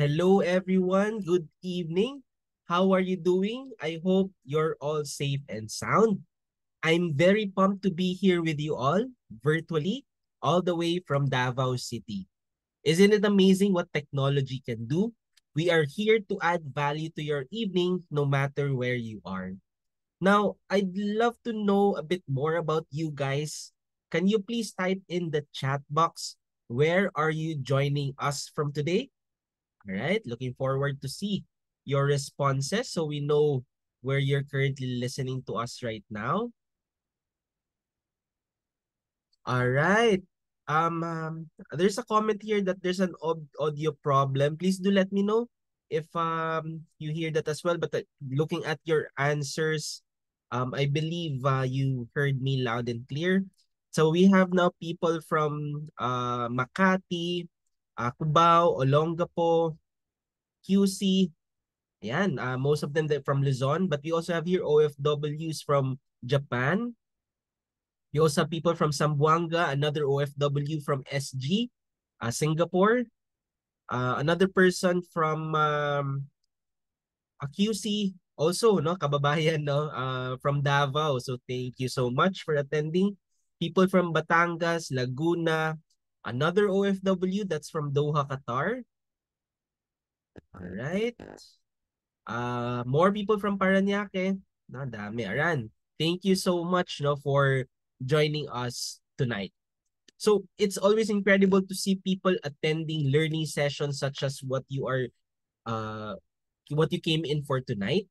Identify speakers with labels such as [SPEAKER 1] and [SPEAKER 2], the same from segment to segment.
[SPEAKER 1] Hello, everyone. Good evening. How are you doing? I hope you're all safe and sound. I'm very pumped to be here with you all virtually, all the way from Davao City. Isn't it amazing what technology can do? We are here to add value to your evening no matter where you are. Now, I'd love to know a bit more about you guys. Can you please type in the chat box where are you joining us from today? All right, looking forward to see your responses so we know where you're currently listening to us right now. All right. There's a comment here that there's an audio problem. Please do let me know if you hear that as well. But looking at your answers, I believe you heard me loud and clear. So we have now people from Makati, Cubao, Olongapo, QC. Ayan, most of them from Luzon, but we also have here OFWs from Japan. We also have people from Zamboanga, another OFW from SG, Singapore, another person from a QC, also, no, kababayan, no, from Davao. So thank you so much for attending. People from Batangas, Laguna, another OFW that's from Doha, Qatar. All right. More people from Parañaque. No, dami. Aran. Thank you so much no for joining us tonight. So it's always incredible to see people attending learning sessions such as uh what you came in for tonight.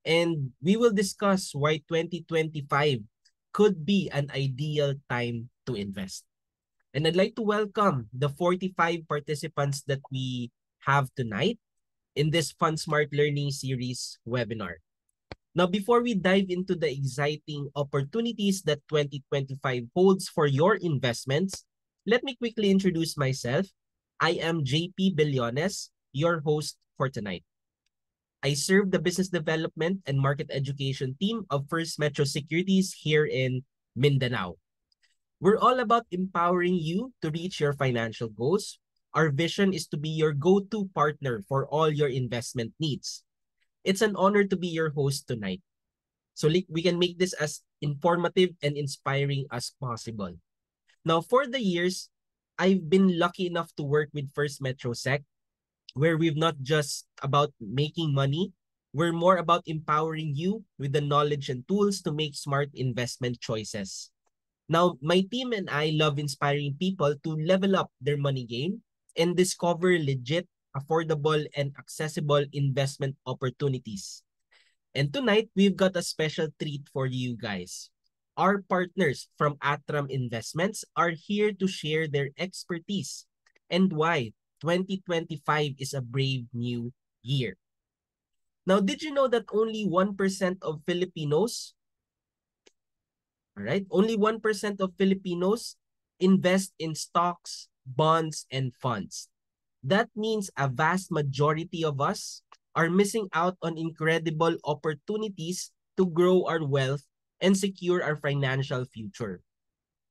[SPEAKER 1] And we will discuss why 2025 could be an ideal time to invest. And I'd like to welcome the 45 participants that we have tonight in this Fund Smart Learning Series webinar. Now, before we dive into the exciting opportunities that 2025 holds for your investments, let me quickly introduce myself. I am JP Billones, your host for tonight. I serve the business development and market education team of First Metro Securities here in Mindanao. We're all about empowering you to reach your financial goals. Our vision is to be your go-to partner for all your investment needs. It's an honor to be your host tonight. So we can make this as informative and inspiring as possible. Now, for the years, I've been lucky enough to work with First Metro Sec, where we've not just about making money, we're more about empowering you with the knowledge and tools to make smart investment choices. Now, my team and I love inspiring people to level up their money game and discover legit, affordable, and accessible investment opportunities. And tonight, we've got a special treat for you guys. Our partners from Atram Investments are here to share their expertise and why 2025 is a brave new year. Now, did you know that only 1% of Filipinos, all right, only 1% of Filipinos invest in stocks, bonds, and funds? That means a vast majority of us are missing out on incredible opportunities to grow our wealth and secure our financial future.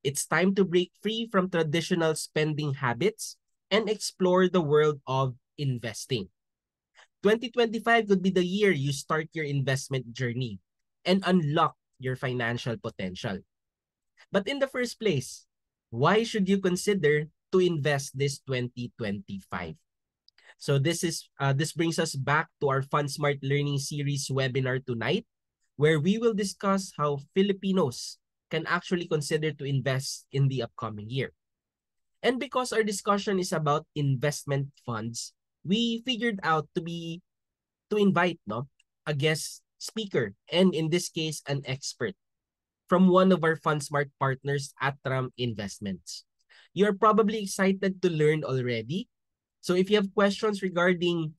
[SPEAKER 1] It's time to break free from traditional spending habits and explore the world of investing. 2025 could be the year you start your investment journey and unlock your financial potential. But in the first place, why should you consider to invest this 2025? So this brings us back to our Fund Smart Learning Series webinar tonight, where we will discuss how Filipinos can actually consider to invest in the upcoming year. And because our discussion is about investment funds, we figured out to invite a guest speaker, and in this case an expert from one of our Fund Smart partners, Atram Investments. You're probably excited to learn already. So if you have questions regarding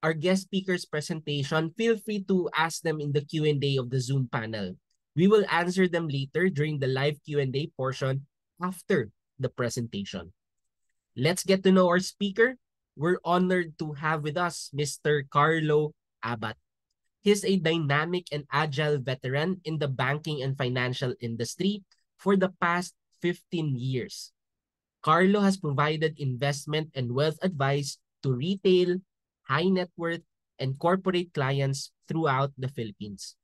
[SPEAKER 1] our guest speaker's presentation, feel free to ask them in the Q&A of the Zoom panel. We will answer them later during the live Q&A portion after the presentation. Let's get to know our speaker. We're honored to have with us Mr. Carlo Abat. He's a dynamic and agile veteran in the banking and financial industry for the past 15 years. Carlo has provided investment and wealth advice to retail, high net worth, and corporate clients throughout the Philippines.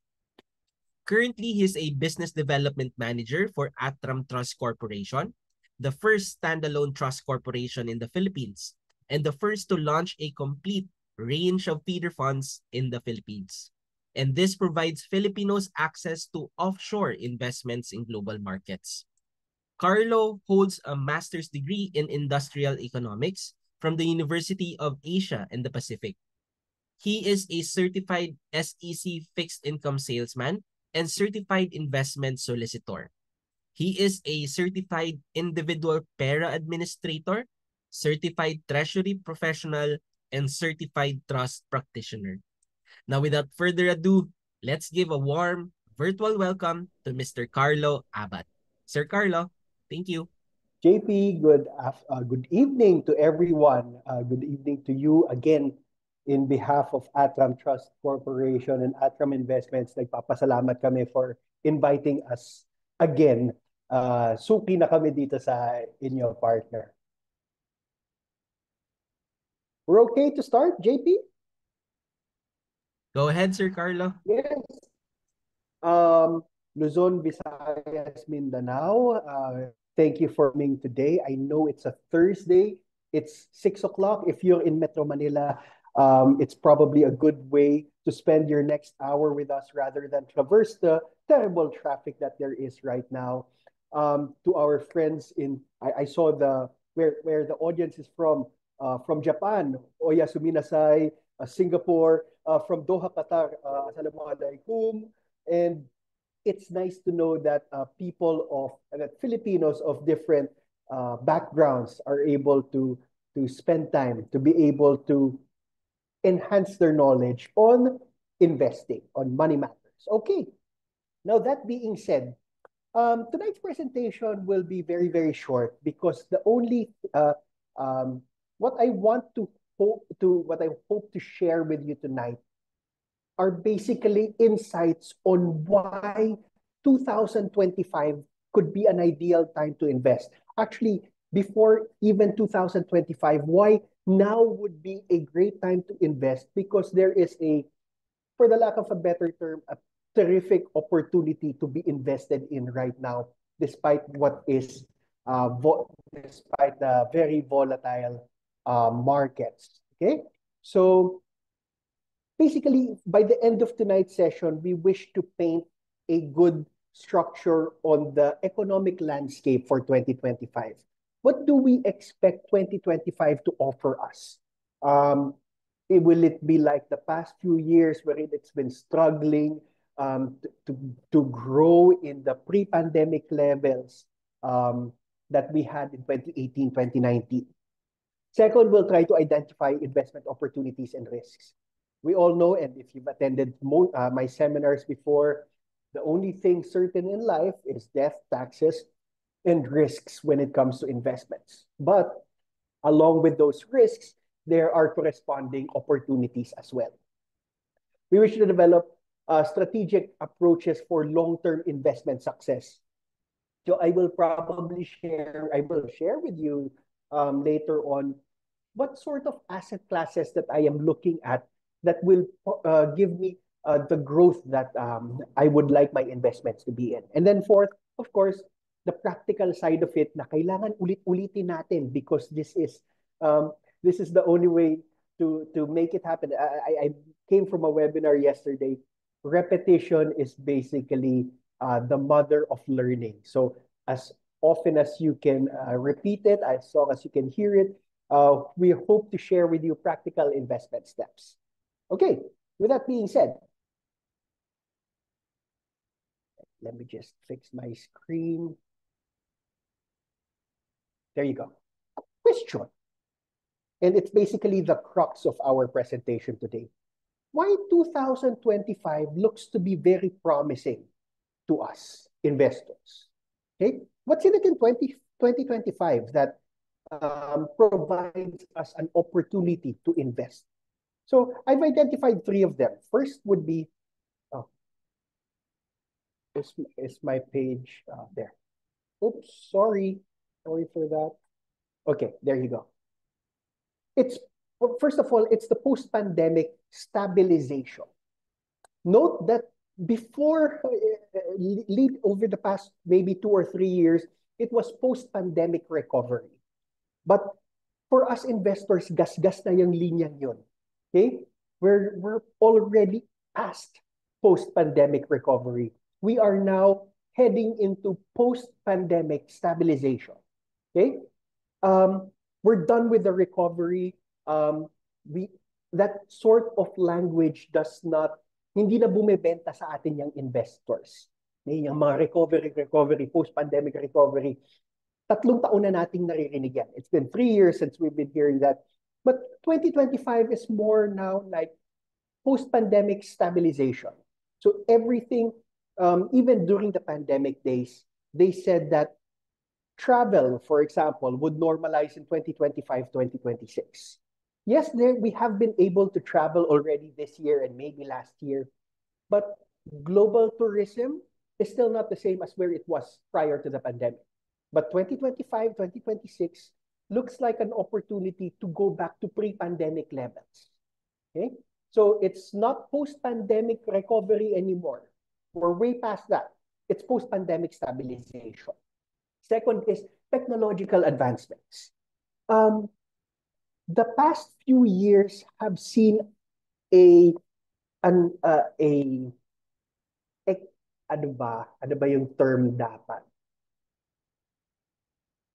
[SPEAKER 1] Currently, he is a business development manager for Atram Trust Corporation, the first standalone trust corporation in the Philippines, and the first to launch a complete range of feeder funds in the Philippines. And this provides Filipinos access to offshore investments in global markets. Carlo holds a master's degree in industrial economics from the University of Asia and the Pacific. He is a certified SEC fixed income salesman and certified investment solicitor. He is a certified individual para administrator, certified treasury professional, and certified trust practitioner. Now, without further ado, let's give a warm virtual welcome to Mr. Carlo Abad. Sir Carlo, thank you.
[SPEAKER 2] JP, good evening to everyone. Good evening to you again in behalf of Atram Trust Corporation and Atram Investments. Nagpapasalamat kami for inviting us again. Suki na kami dito sa inyo, partner. We're okay to start, JP?
[SPEAKER 1] Go ahead, Sir Carlo.
[SPEAKER 2] Yes. Luzon, Visayas, Mindanao. Thank you for coming today. I know it's a Thursday. It's 6 o'clock. If you're in Metro Manila, it's probably a good way to spend your next hour with us rather than traverse the terrible traffic that there is right now. To our friends I saw where the audience is from Japan, Oya Suminasai, Singapore, from Doha, Qatar, Assalamualaikum. And it's nice to know that that Filipinos of different backgrounds are able to spend time to be able to enhance their knowledge on investing, on money matters. Okay. Now that being said, tonight's presentation will be very, very short because the only what I hope to share with you tonight are basically insights on why 2025 could be an ideal time to invest. Actually, before even 2025, why now would be a great time to invest because there is for the lack of a better term, a terrific opportunity to be invested in right now, despite despite the very volatile markets. Okay, so basically, by the end of tonight's session, we wish to paint a good structure on the economic landscape for 2025. What do we expect 2025 to offer us? Will it be like the past few years where it's been struggling to grow in the pre-pandemic levels that we had in 2018, 2019? Second, we'll try to identify investment opportunities and risks. We all know, and if you've attended my seminars before, the only thing certain in life is death, taxes, and risks when it comes to investments. But along with those risks, there are corresponding opportunities as well. We wish to develop strategic approaches for long-term investment success. So I will share with you later on what sort of asset classes that I am looking at that will give me the growth that I would like my investments to be in. And then fourth, of course, the practical side of it na kailangan ulit-ulitin natin because this is the only way to make it happen. I came from a webinar yesterday. Repetition is basically the mother of learning. So as often as you can repeat it, as long as you can hear it, we hope to share with you practical investment steps. Okay, with that being said, let me just fix my screen. There you go. Question. And it's basically the crux of our presentation today. Why 2025 looks to be very promising to us investors? Okay, what's in it in 2025 that provides us an opportunity to invest? So I've identified three of them. First would be, is my page there? Oops, sorry for that. Okay, there you go. It's Well, first of all, it's the post-pandemic stabilization. Note that before, lead over the past maybe 2 or 3 years, it was post-pandemic recovery. But for us investors, gas-gas na yung linyang yun. Okay? We're already past post-pandemic recovery. We are now heading into post-pandemic stabilization. Okay? We're done with the recovery. We that sort of language does not hindi na bumebenta sa atin yung investors. Yung mga recovery, post-pandemic recovery. 3 taon na nating naririnig yan. It's been 3 years since we've been hearing that. But 2025 is more now like post-pandemic stabilization. So everything, even during the pandemic days, they said that travel, for example, would normalize in 2025, 2026. Yes, we have been able to travel already this year and maybe last year, but global tourism is still not the same as where it was prior to the pandemic. But 2025, 2026 looks like an opportunity to go back to pre-pandemic levels. Okay? So it's not post-pandemic recovery anymore. We're way past that. It's post-pandemic stabilization. Second is technological advancements. The past few years have seen a ano ba yung term dapat?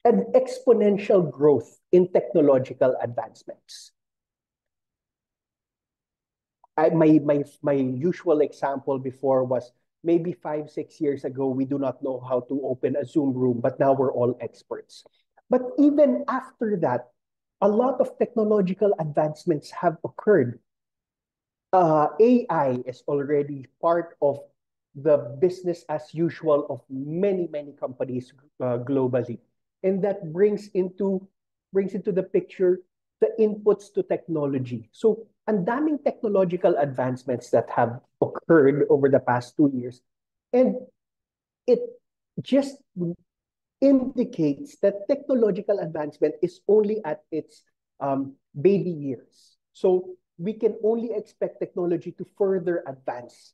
[SPEAKER 2] An exponential growth in technological advancements. My usual example before was maybe 5, 6 years ago, we do not know how to open a Zoom room, but now we're all experts. But even after that, a lot of technological advancements have occurred. AI is already part of the business as usual of many, many companies globally. And that brings into the picture the inputs to technology. So, ang daming technological advancements that have occurred over the past 2 years. And it just indicates that technological advancement is only at its baby years. So, we can only expect technology to further advance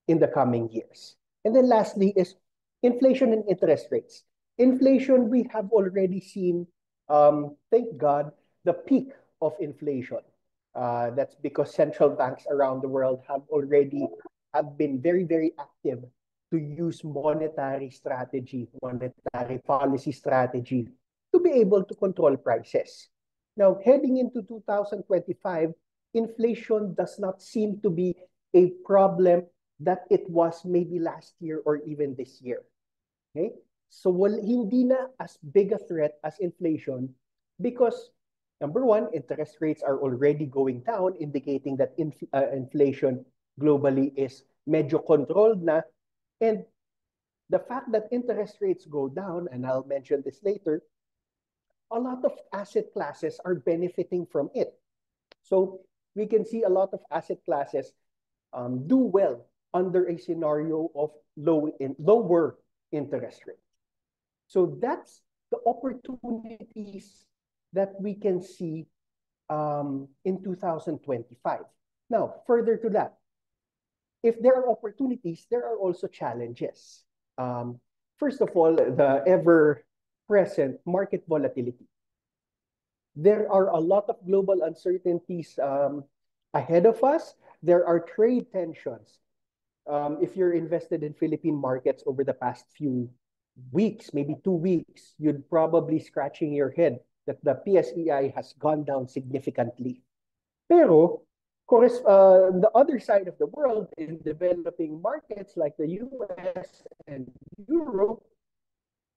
[SPEAKER 2] in the coming years. And then lastly is inflation and interest rates. Inflation, we have already seen, thank God, the peak of inflation. That's because central banks around the world have been very, very active to use monetary policy strategy to be able to control prices. Now, heading into 2025, inflation does not seem to be a problem that it was maybe last year or even this year. Okay? So hindi na as big a threat as inflation because number one, interest rates are already going down, indicating that inflation globally is medyo controlled na. And the fact that interest rates go down, and I'll mention this later, a lot of asset classes are benefiting from it. So we can see a lot of asset classes do well under a scenario of lower interest rate. So that's the opportunities that we can see in 2025. Now, further to that, if there are opportunities, there are also challenges. First of all, the ever-present market volatility. There are a lot of global uncertainties ahead of us. There are trade tensions. If you're invested in Philippine markets over the past few weeks, maybe 2 weeks, you'd probably scratching your head that the PSEI has gone down significantly. Pero, the other side of the world in developing markets like the US and Europe,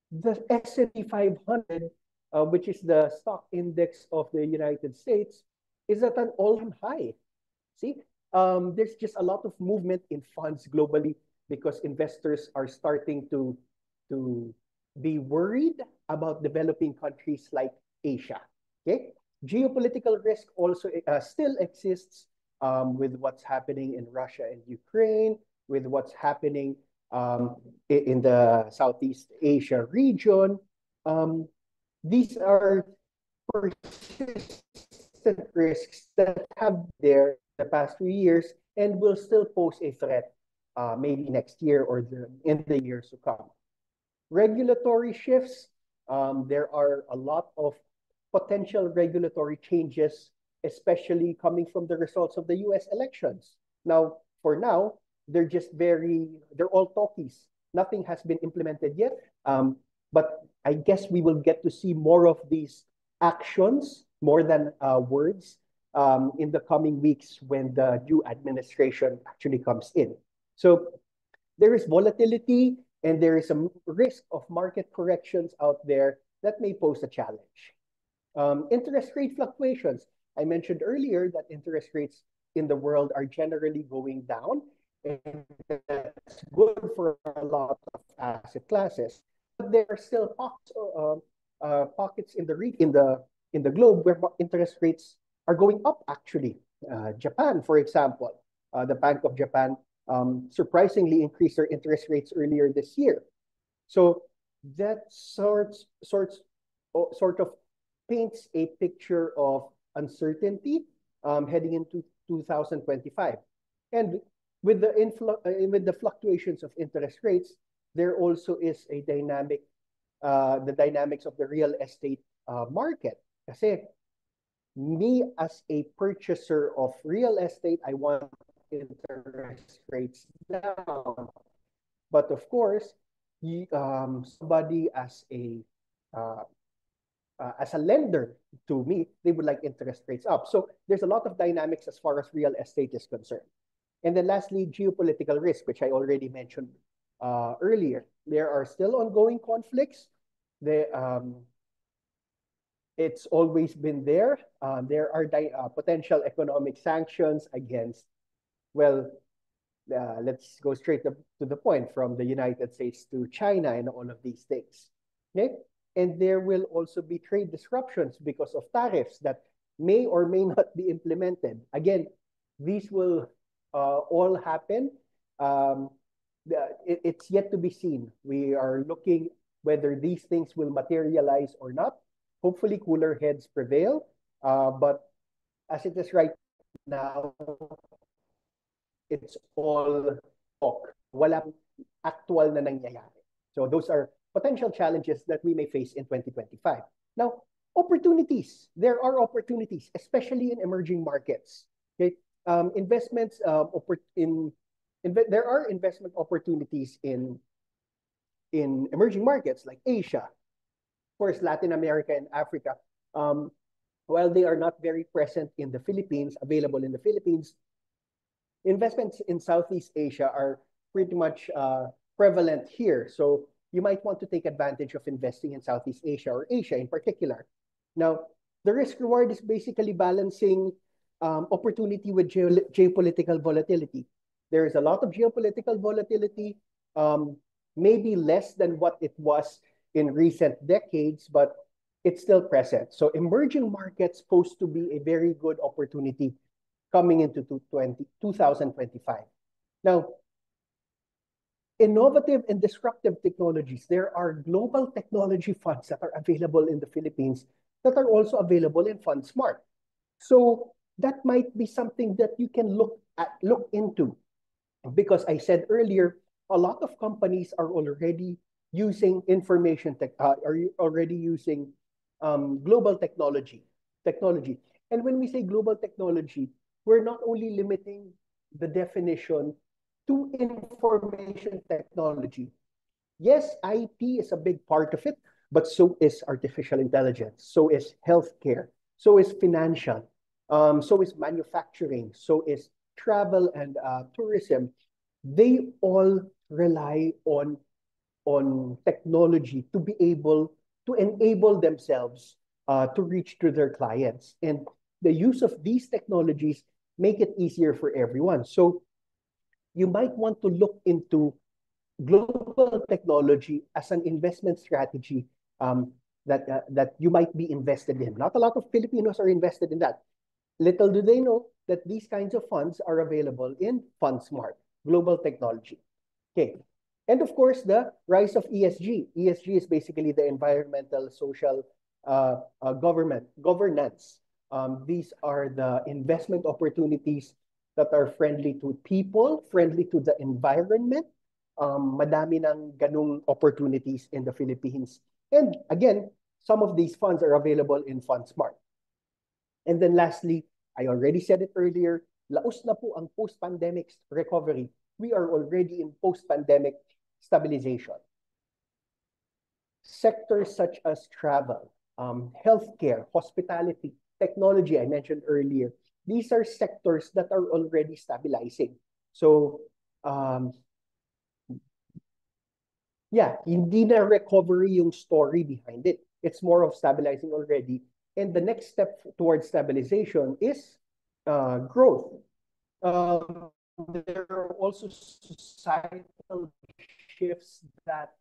[SPEAKER 2] the S&P 500, which is the stock index of the United States, is at an all-time high. See, there's just a lot of movement in funds globally because investors are starting to be worried about developing countries like Asia. Okay, geopolitical risk also still exists with what's happening in Russia and Ukraine, with what's happening in the Southeast Asia region. These are persistent risks that have been there the past few years and will still pose a threat maybe next year or in the years to come. Regulatory shifts, there are a lot of potential regulatory changes, especially coming from the results of the US elections. Now, for now, they're all talkies. Nothing has been implemented yet. But I guess we will get to see more of these actions more than words in the coming weeks when the new administration actually comes in. So there is volatility and there is a risk of market corrections out there that may pose a challenge. Interest rate fluctuations. I mentioned earlier that interest rates in the world are generally going down, and that's good for a lot of asset classes. But there are still pockets in the globe where interest rates are going up. Actually, Japan, for example, the Bank of Japan surprisingly increased their interest rates earlier this year. So that sort of paints a picture of uncertainty heading into 2025. And with the fluctuations of interest rates, there also is a the dynamics of the real estate market. Kasi me as a purchaser of real estate, I want interest rates down. But of course, somebody as a lender to me, they would like interest rates up. So there's a lot of dynamics as far as real estate is concerned. And then lastly, geopolitical risk, which I already mentioned earlier. There are still ongoing conflicts. It's always been there. There are potential economic sanctions against, well, let's go straight to the point, from the United States to China and all of these things. Okay? And there will also be trade disruptions because of tariffs that may or may not be implemented. Again, these will all happen. It's yet to be seen. We are looking whether these things will materialize or not. Hopefully, cooler heads prevail. But as it is right now, it's all talk. Walang actual na nangyayari. So those are potential challenges that we may face in 2025. Now, opportunities. There are opportunities, especially in emerging markets. Okay, investments there are investment opportunities in emerging markets like Asia, of course, Latin America and Africa. While they are not very present in the Philippines, available in the Philippines, investments in Southeast Asia are pretty much prevalent here. So you might want to take advantage of investing in Southeast Asia or Asia in particular. Now, the risk reward is basically balancing opportunity with geopolitical volatility. There is a lot of geopolitical volatility, maybe less than what it was in recent decades, but it's still present. So emerging markets pose to be a very good opportunity coming into 2025. Now, innovative and disruptive technologies. There are global technology funds that are available in the Philippines that are also available in FundSmart. So that might be something that you can look into, because I said earlier, a lot of companies are already using global technology. And when we say global technology, we're not only limiting the definition to information technology. Yes, IT is a big part of it, but so is artificial intelligence, so is healthcare, so is financial, so is manufacturing, so is travel and tourism. They all rely on technology to be able to enable themselves to reach to their clients. And the use of these technologies make it easier for everyone. So you might want to look into global technology as an investment strategy that you might be invested in. Not a lot of Filipinos are invested in that. Little do they know that these kinds of funds are available in FundSmart, global technology. Okay. And of course, the rise of ESG. ESG is basically the environmental, social governance. These are the investment opportunities that are friendly to people, friendly to the environment. Madami ng ganung opportunities in the Philippines. And again, some of these funds are available in FundSmart. And then lastly, I already said it earlier, laos na po ang post-pandemic recovery. We are already in post-pandemic stabilization. Sectors such as travel, healthcare, hospitality, technology, I mentioned earlier, these are sectors that are already stabilizing. So, yeah, hindi na recovery yung story behind it. It's more of stabilizing already. And the next step towards stabilization is growth. There are also societal shifts that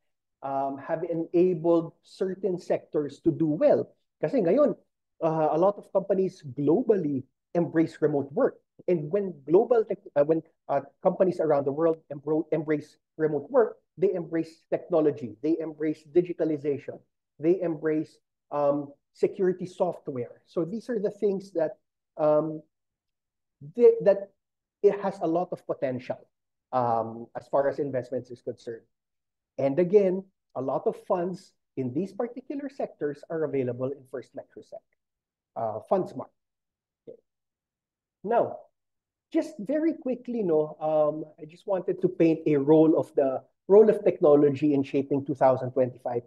[SPEAKER 2] have enabled certain sectors to do well. Kasi ngayon, a lot of companies globally embrace remote work. And when companies around the world embrace remote work, they embrace technology, they embrace digitalization, they embrace security software. So these are the things that that it has a lot of potential as far as investments is concerned. And again, a lot of funds in these particular sectors are available in First MetroSec, FundSmart. Okay. Now, just very quickly, I just wanted to paint a role of technology in shaping 2025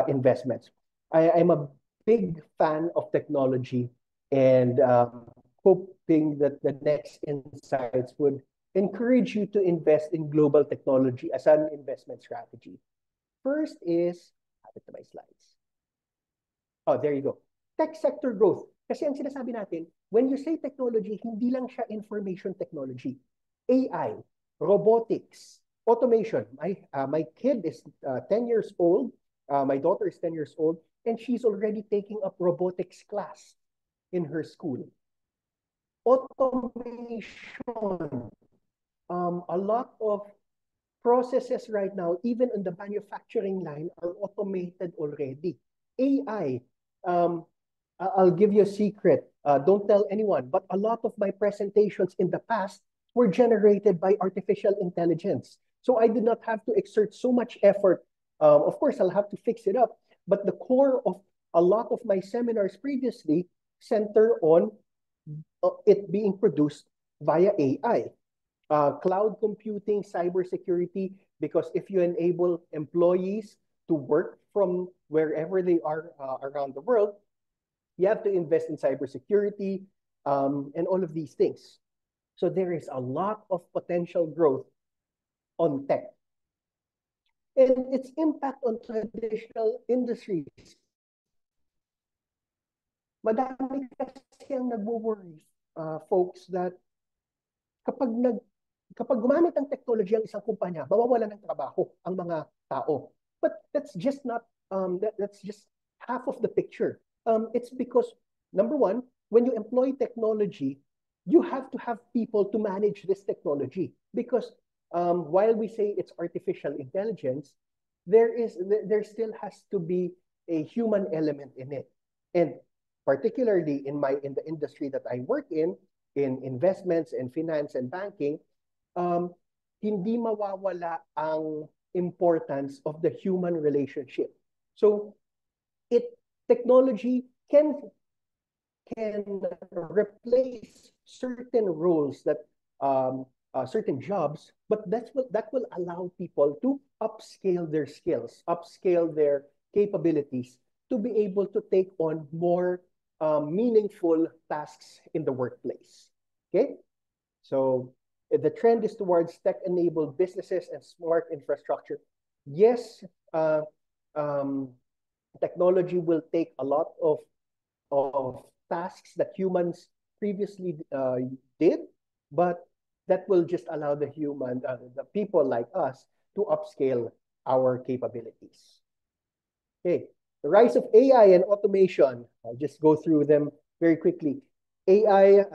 [SPEAKER 2] investments. I'm a big fan of technology and hoping that the next insights would encourage you to invest in global technology as an investment strategy. First is, habit to my slides. Oh, there you go. Tech sector growth. Kasi ang sinasabi natin, when you say technology, hindi lang siya information technology. AI, robotics, automation. My kid is 10 years old. My daughter is 10 years old, and she's already taking up robotics class in her school. Automation. A lot of processes right now, even in the manufacturing line, are automated already. AI. I'll give you a secret. Don't tell anyone. But a lot of my presentations in the past were generated by artificial intelligence. So I did not have to exert so much effort. Of course, I'll have to fix it up. But the core of a lot of my seminars previously center on it being produced via AI. Cloud computing, cybersecurity, because if you enable employees to work from wherever they are around the world, you have to invest in cybersecurity and all of these things. So there is a lot of potential growth on tech. And its impact on traditional industries. Madami kasi ang nagwo-worry, folks, that kapag gumamit ng technology ang isang kumpanya, mawawala ng trabaho ang mga tao. But that's just not, that's just half of the picture. It's because, number one, when you employ technology, you have to have people to manage this technology. Because while we say it's artificial intelligence, there still has to be a human element in it. And particularly in the industry that I work in investments and finance and banking, hindi mawawala ang importance of the human relationship. So technology can replace certain roles that certain jobs, but that will allow people to upscale their skills, upscale their capabilities to be able to take on more meaningful tasks in the workplace. Okay, so the trend is towards tech-enabled businesses and smart infrastructure. Yes, technology will take a lot of tasks that humans previously did, but that will just allow the people like us to upscale our capabilities. Okay, the rise of AI and automation. I'll just go through them very quickly. AI,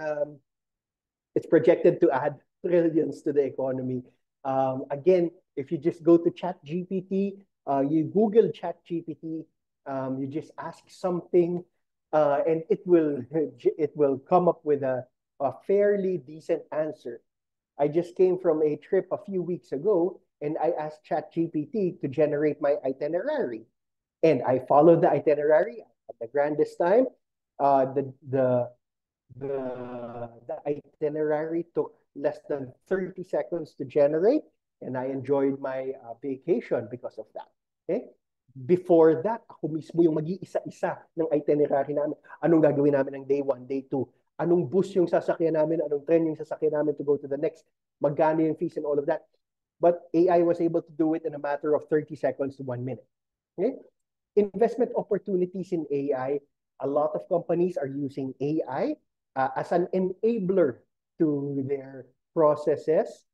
[SPEAKER 2] it's projected to add trillions to the economy. Again, if you just go to ChatGPT, you Google ChatGPT, you just ask something, and it will come up with a fairly decent answer. I just came from a trip a few weeks ago, and I asked ChatGPT to generate my itinerary, and I followed the itinerary at the grandest time. The itinerary took less than 30 seconds to generate, and I enjoyed my vacation because of that. Okay? Before that, ako mismo yung mag-iisa-isa ng itinerary namin. Anong gagawin namin ng day 1, day 2? Anong bus yung sasakyan namin? Anong train yung sasakyan namin to go to the next? Magkano yung fees and all of that? But AI was able to do it in a matter of 30 seconds to 1 minute. Okay? Investment opportunities in AI, a lot of companies are using AI as an enabler to their processes.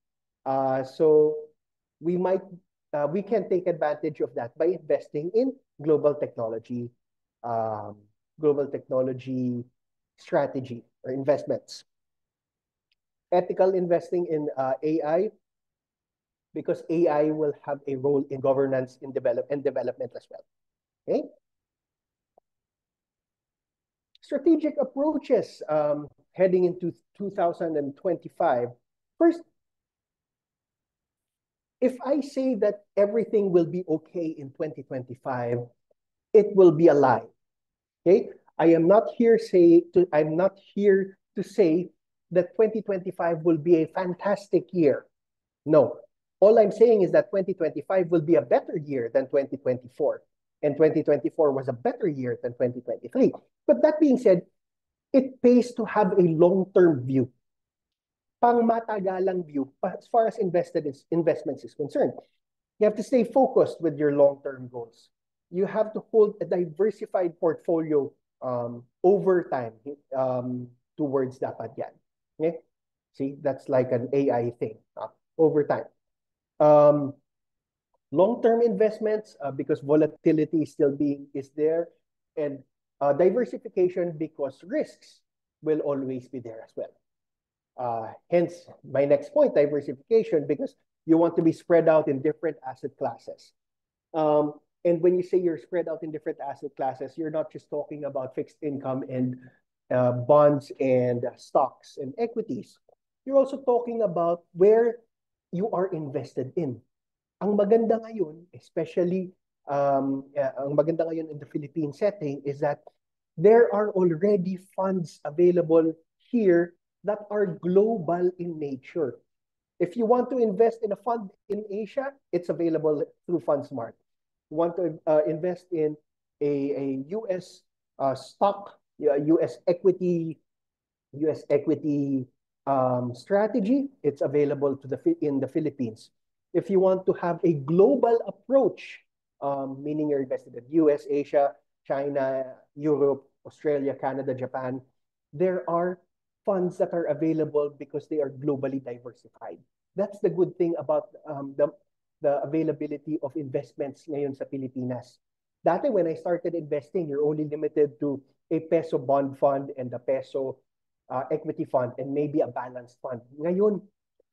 [SPEAKER 2] So we can take advantage of that by investing in global technology, um, global technology strategy or investments. Ethical investing in AI, because AI will have a role in governance in development as well. Okay. Strategic approaches heading into 2025. First, if I say that everything will be okay in 2025, it will be a lie. Okay? I'm not here to say that 2025 will be a fantastic year. No. All I'm saying is that 2025 will be a better year than 2024. And 2024 was a better year than 2023. But that being said, it pays to have a long-term view, pang-matagalang view as far as investments is concerned. You have to stay focused with your long-term goals. You have to hold a diversified portfolio over time towards dapat yan. Okay? See, that's like an AI thing over time. Long-term investments because volatility is there, and diversification because risks will always be there as well. Hence, my next point, diversification, because you want to be spread out in different asset classes. And when you say you're spread out in different asset classes, you're not just talking about fixed income and bonds and stocks and equities. You're also talking about where you are invested in. Ang maganda ngayon, especially ang maganda ngayon in the Philippine setting, is that there are already funds available here that are global in nature. If you want to invest in a fund in Asia, it's available through FundSmart. You want to invest in a US stock, US equity strategy, it's available in the Philippines. If you want to have a global approach, meaning you're invested in US, Asia, China, Europe, Australia, Canada, Japan, there are funds that are available because they are globally diversified. That's the good thing about the availability of investments ngayon sa Pilipinas. Dati when I started investing, you're only limited to a peso bond fund and a peso equity fund and maybe a balanced fund. Ngayon,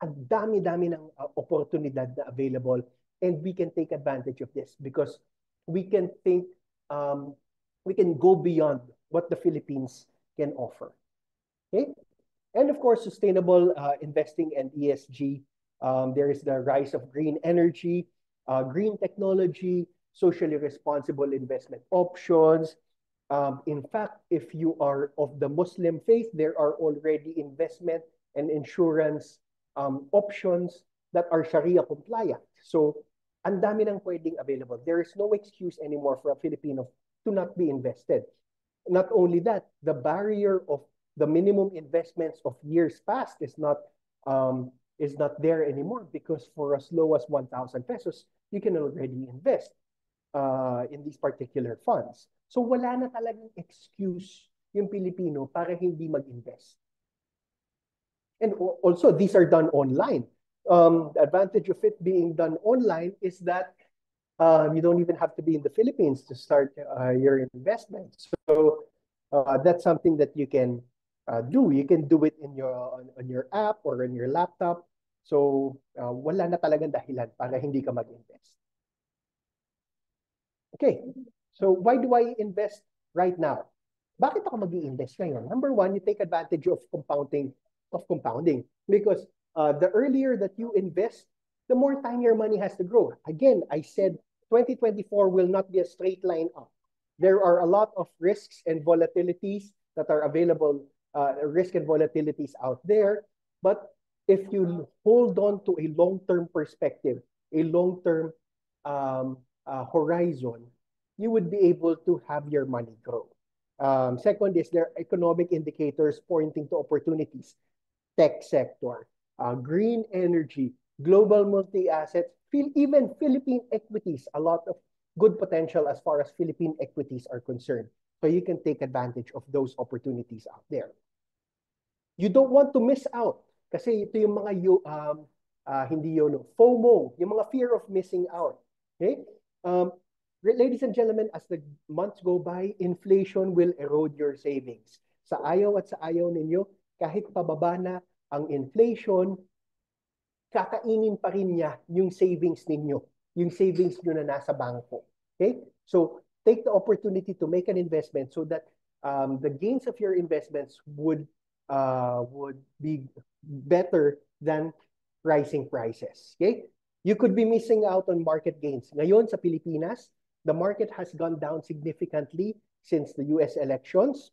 [SPEAKER 2] ang dami-dami ng oportunidad na available, and we can take advantage of this because we can go beyond what the Philippines can offer. Okay? And of course, sustainable investing and ESG. There is the rise of green energy, green technology, socially responsible investment options. In fact, if you are of the Muslim faith, there are already investment and insurance options that are Sharia compliant. So, ang dami nang pwedeng available. There is no excuse anymore for a Filipino to not be invested. Not only that, the barrier of the minimum investments of years past is not there anymore, because for as low as 1,000 pesos, you can already invest in these particular funds. So wala na talagang excuse yung Pilipino para hindi mag-invest. And also, these are done online. The advantage of it being done online is that you don't even have to be in the Philippines to start your investment. So that's something that you can do. You can do it on your app or on your laptop. So wala na talagang dahilan para hindi ka mag-invest. Okay, so why do I invest right now? Bakit ako mag-i-invest ngayon? Number one, you take advantage of compounding because the earlier that you invest, the more time your money has to grow. Again, I said 2024 will not be a straight line up. There are a lot of risks and volatilities that are available, risk and volatilities out there. But if you hold on to a long-term perspective, a long-term horizon, you would be able to have your money grow. Second is there are economic indicators pointing to opportunities. Tech sector, green energy, global multi-assets, even Philippine equities, a lot of good potential as far as Philippine equities are concerned. So you can take advantage of those opportunities out there. You don't want to miss out. Kasi ito yung mga hindi yun, FOMO, yung mga fear of missing out. Okay? Ladies and gentlemen, as the months go by, inflation will erode your savings. Sa ayaw at sa ayaw ninyo, kahit pababa na ang inflation, kakainin pa rin niya yung savings ninyo, yung savings nyo na nasa bangko. Okay? So, take the opportunity to make an investment so that the gains of your investments would be better than rising prices. Okay? You could be missing out on market gains. Ngayon sa Pilipinas, the market has gone down significantly since the US elections.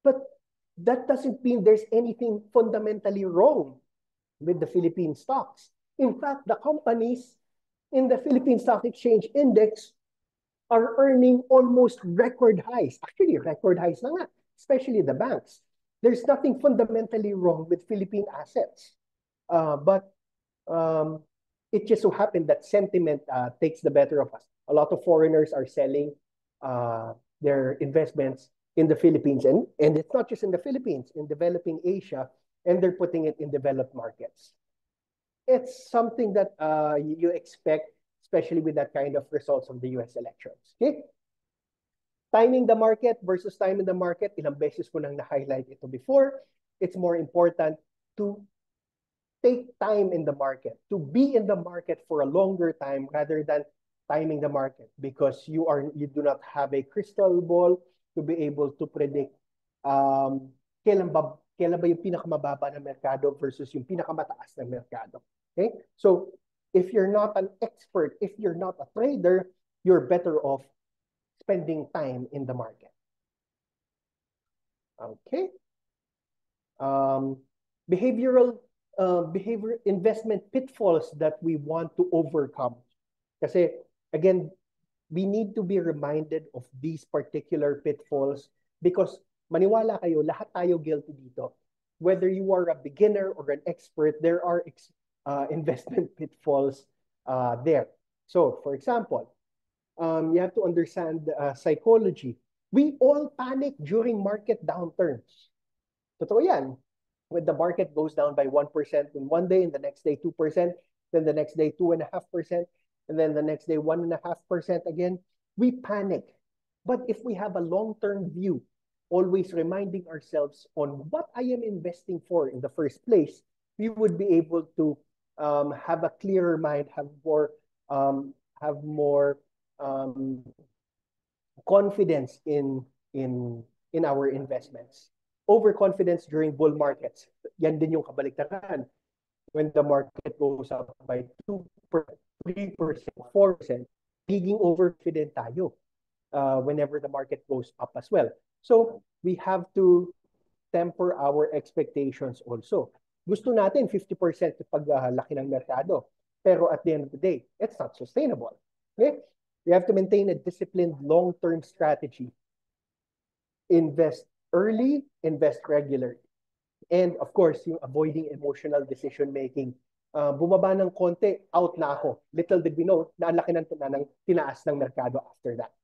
[SPEAKER 2] But that doesn't mean there's anything fundamentally wrong with the Philippine stocks. In fact, the companies in the Philippine Stock Exchange Index are earning almost record highs. Actually, record highs na nga, especially the banks. There's nothing fundamentally wrong with Philippine assets. But it just so happened that sentiment takes the better of us. A lot of foreigners are selling their investments in the Philippines. And it's not just in the Philippines, in developing Asia, and they're putting it in developed markets. It's something that you expect, especially with that kind of results of the US elections. Okay? Timing the market versus timing the market, ilang beses ko nang na-highlight ito before. It's more important to take time in the market, to be in the market for a longer time rather than timing the market because you do not have a crystal ball to be able to predict kailan ba yung pinakamababa na merkado versus yung pinakamataas na merkado. Okay? So, if you're not an expert, if you're not a trader, you're better off spending time in the market. Okay? Behavior investment pitfalls that we want to overcome. Kasi, again, we need to be reminded of these particular pitfalls because maniwala kayo, lahat tayo guilty dito. Whether you are a beginner or an expert, there are investment pitfalls there. So, for example, you have to understand psychology. We all panic during market downturns. Totoo yan. When the market goes down by 1% in one day, and the next day 2%, then the next day 2.5%, and then the next day 1.5% again, we panic. But if we have a long-term view, always reminding ourselves on what I am investing for in the first place, we would be able to have a clearer mind, have more confidence in our investments. Overconfidence during bull markets. Yan din yung kabaliktaran. When the market goes up by 2%, 3%, 4%, giging overconfident tayo whenever the market goes up as well. So, we have to temper our expectations also. Gusto natin 50% paglaki ng merkado. Pero at the end of the day, it's not sustainable. Okay? We have to maintain a disciplined long-term strategy. Invest early, invest regularly. And of course, yung avoiding emotional decision-making. Bumaba ng konti, out na ako. Little did we know, na ang laki ng tinaas ng merkado after that.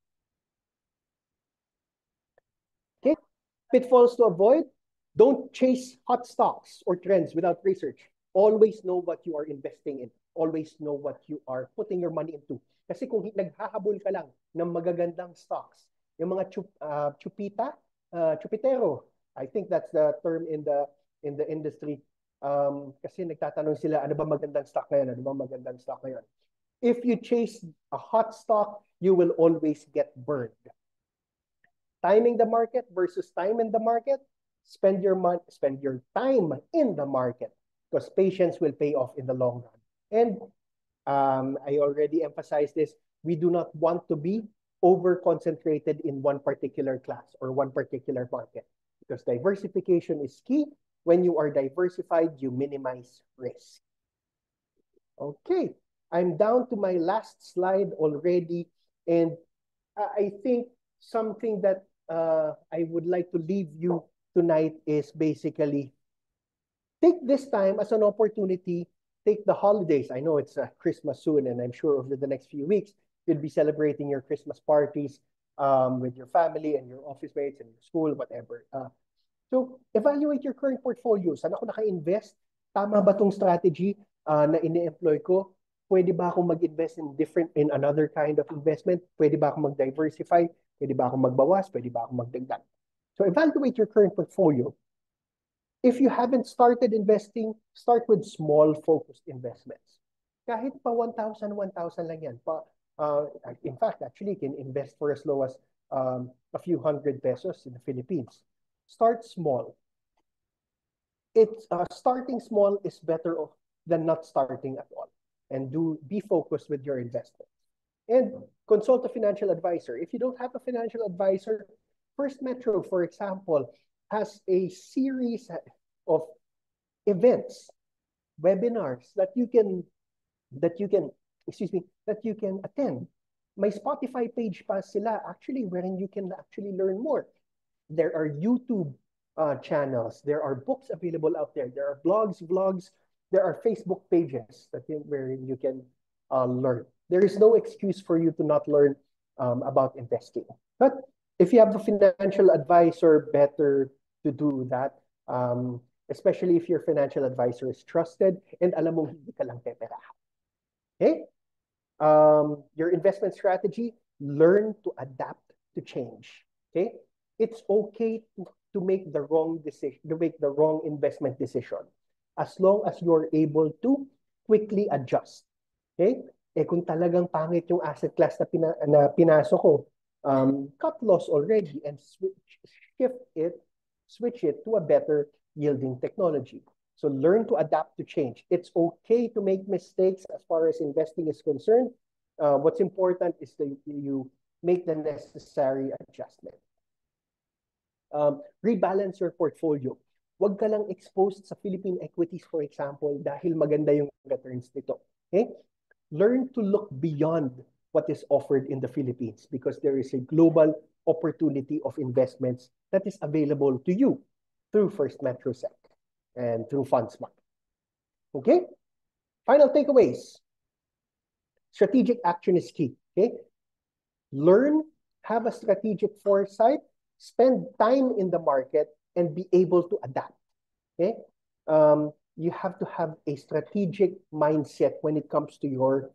[SPEAKER 2] Okay? Pitfalls to avoid. Don't chase hot stocks or trends without research. Always know what you are investing in. Always know what you are putting your money into. Kasi kung naghahabol ka lang ng magagandang stocks, yung mga chupitero, I think that's the term in the industry. Kasi nagtatanong sila, ano ba magandang stock ngayon? Ano ba magandang stock ngayon? If you chase a hot stock, you will always get burned. timing the market versus time in the market, spend your money, spend your time in the market because patience will pay off in the long run. And I already emphasized this. We do not want to be over concentrated in one particular class or one particular market because diversification is key. When you are diversified, you minimize risk. Okay, I'm down to my last slide already. And I think something that I would like to leave you tonight is basically take this time as an opportunity. Take the holidays. I know it's Christmas soon, and I'm sure over the next few weeks, you'll be celebrating your Christmas parties with your family and your office mates and your school, whatever. So evaluate your current portfolio. Saan ako naka-invest? Tama ba tong strategy na ini-employ ko? Pwede ba akong mag-invest in another kind of investment? Pwede ba akong mag-diversify? Pwede ba akong magbawas? Pwede ba akong magdagdag? So evaluate your current portfolio. If you haven't started investing, start with small focused investments. Kahit pa 1,000 lang yan. In fact, actually, you can invest for as low as a few hundred pesos in the Philippines. Start small. Starting small is better than not starting at all. And be focused with your investment. And consult a financial advisor. If you don't have a financial advisor, First Metro, for example, has a series of events, webinars that you can attend. May Spotify page pa sila actually wherein you can actually learn more. There are YouTube channels. There are books available out there. There are blogs, vlogs. There are Facebook pages where you can learn. There is no excuse for you to not learn about investing. But if you have a financial advisor, better to do that. Especially if your financial advisor is trusted and alam mong hindi ka lang peperahan. Okay? Your investment strategy, learn to adapt to change. Okay? It's okay to make the wrong decision, to make the wrong investment decision, as long as you're able to quickly adjust. Okay? Kung talagang pangit yung asset class na pinasok ko, cut loss already and switch it to a better yielding technology. So learn to adapt to change. It's okay to make mistakes as far as investing is concerned. What's important is that you make the necessary adjustment. Rebalance your portfolio. Huwag ka lang exposed sa Philippine equities, for example, dahil maganda yung returns nito. Okay? Learn to look beyond what is offered in the Philippines because there is a global opportunity of investments that is available to you through First Metro Sec and through FundSmart. Okay? Final takeaways. Strategic action is key. Okay? Learn, have a strategic foresight, spend time in the market, and be able to adapt. Okay? You have to have a strategic mindset when it comes to your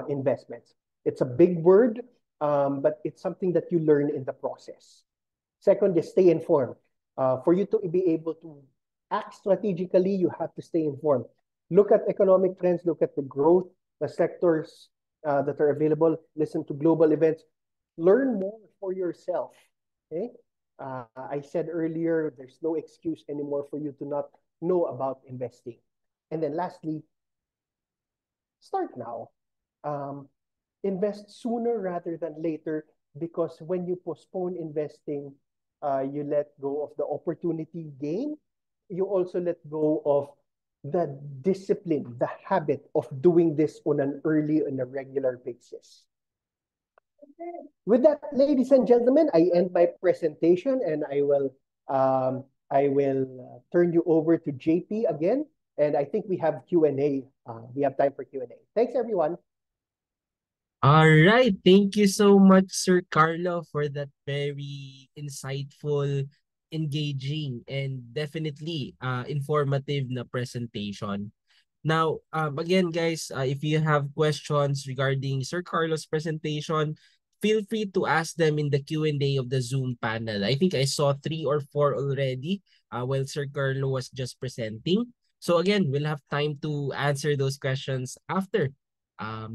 [SPEAKER 2] investments. It's a big word, but it's something that you learn in the process. Second is stay informed. For you to be able to act strategically, you have to stay informed. Look at economic trends, look at the growth, the sectors that are available, listen to global events, learn more for yourself. Okay? I said earlier, there's no excuse anymore for you to not know about investing. And then lastly, start now. Invest sooner rather than later because when you postpone investing, you let go of the opportunity gain. You also let go of the discipline, the habit of doing this on a regular basis. With that, ladies and gentlemen, I end my presentation and I will turn you over to JP again. And I think we have Q&A. We have time for Q&A. Thanks, everyone.
[SPEAKER 1] All right. Thank you so much, Sir Carlo, for that very insightful, engaging, and definitely informative na presentation. Now, again, guys, if you have questions regarding Sir Carlo's presentation, feel free to ask them in the Q&A of the Zoom panel. I think I saw 3 or 4 already while Sir Carlo was just presenting. So again, we'll have time to answer those questions after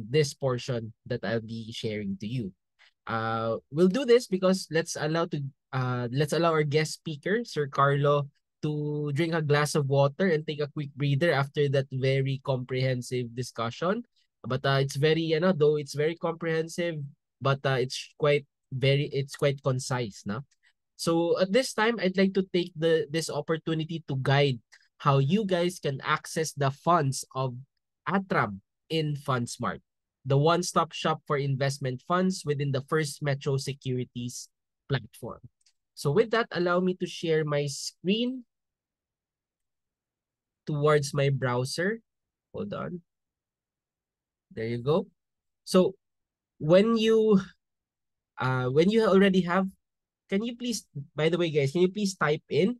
[SPEAKER 1] this portion that I'll be sharing to you. We'll do this because let's allow to let's allow our guest speaker, Sir Carlo, to drink a glass of water and take a quick breather after that very comprehensive discussion. But it's very, though it's very comprehensive, but it's quite concise, no? So at this time, I'd like to take this opportunity to guide how you guys can access the funds of Atram in FundSmart, the one-stop shop for investment funds within the First Metro Securities platform. So with that, allow me to share my screen towards my browser. Hold on. There you go. So when you already have, can you please, by the way, guys, can you please type in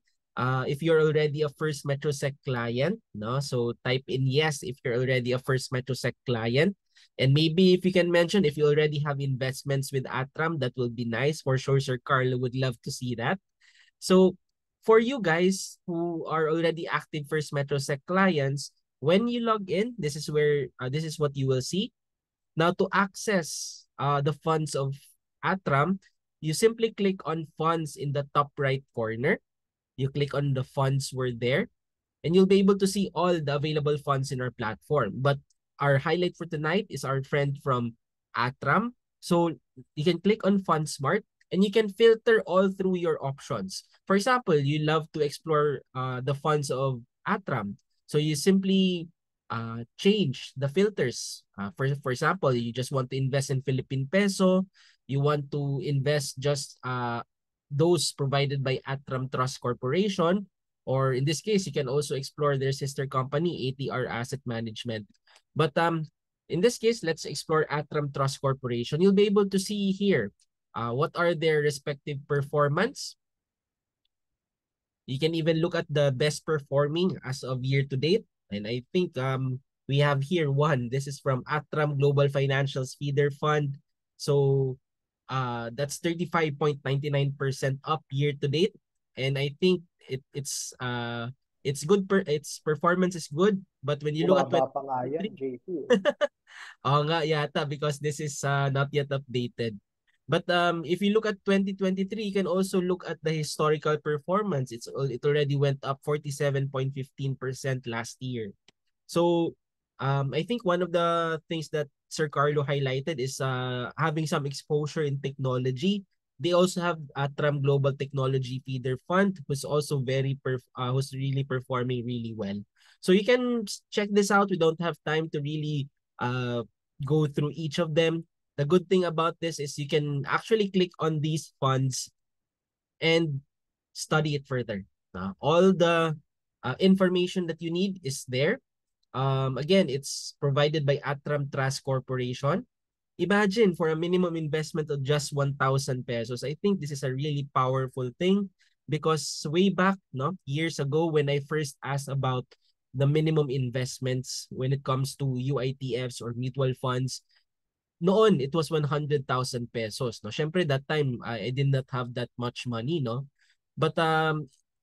[SPEAKER 1] if you're already a First Metrosec client, no? So type in yes if you're already a First Metrosec client. And maybe if you can mention if you already have investments with Atram, that will be nice. For sure, Sir Carlo would love to see that. So for you guys who are already active First Metrosec clients, when you log in, this is what you will see. Now to access the funds of Atram, you simply click on funds in the top right corner. You click on the funds were there, and you'll be able to see all the available funds in our platform. But our highlight for tonight is our friend from Atram. So you can click on FundSmart and you can filter all through your options. For example, you love to explore the funds of Atram. So you simply change the filters. For example, you just want to invest in Philippine peso. You want to invest just those provided by Atram Trust Corporation. Or in this case, you can also explore their sister company, ATR Asset Management. But in this case, let's explore Atram Trust Corporation. You'll be able to see here what are their respective performance. You can even look at the best performing as of year to date. And I think we have here one. This is from Atram Global Financials Feeder Fund. So that's 35.99% up year to date. And I think it's good, its performance is good, but when you look at
[SPEAKER 2] Bumaba pa nga yan,
[SPEAKER 1] 2023,
[SPEAKER 2] JP.
[SPEAKER 1] oo nga yata, because this is not yet updated. But if you look at 2023, you can also look at the historical performance. It already went up 47.15% last year. So I think one of the things that Sir Carlo highlighted is having some exposure in technology. They also have Atram Global Technology Feeder Fund, who's also who's really performing really well. So you can check this out. We don't have time to really uh, go through each of them. The good thing about this is you can actually click on these funds and study it further. All the information that you need is there. Again, it's provided by Atram Trust Corporation. Imagine for a minimum investment of just 1,000 pesos. I think this is a really powerful thing because way back, no, years ago when I first asked about the minimum investments when it comes to UITFs or mutual funds, noon it was 100,000 pesos, no. Syempre that time I did not have that much money, no. But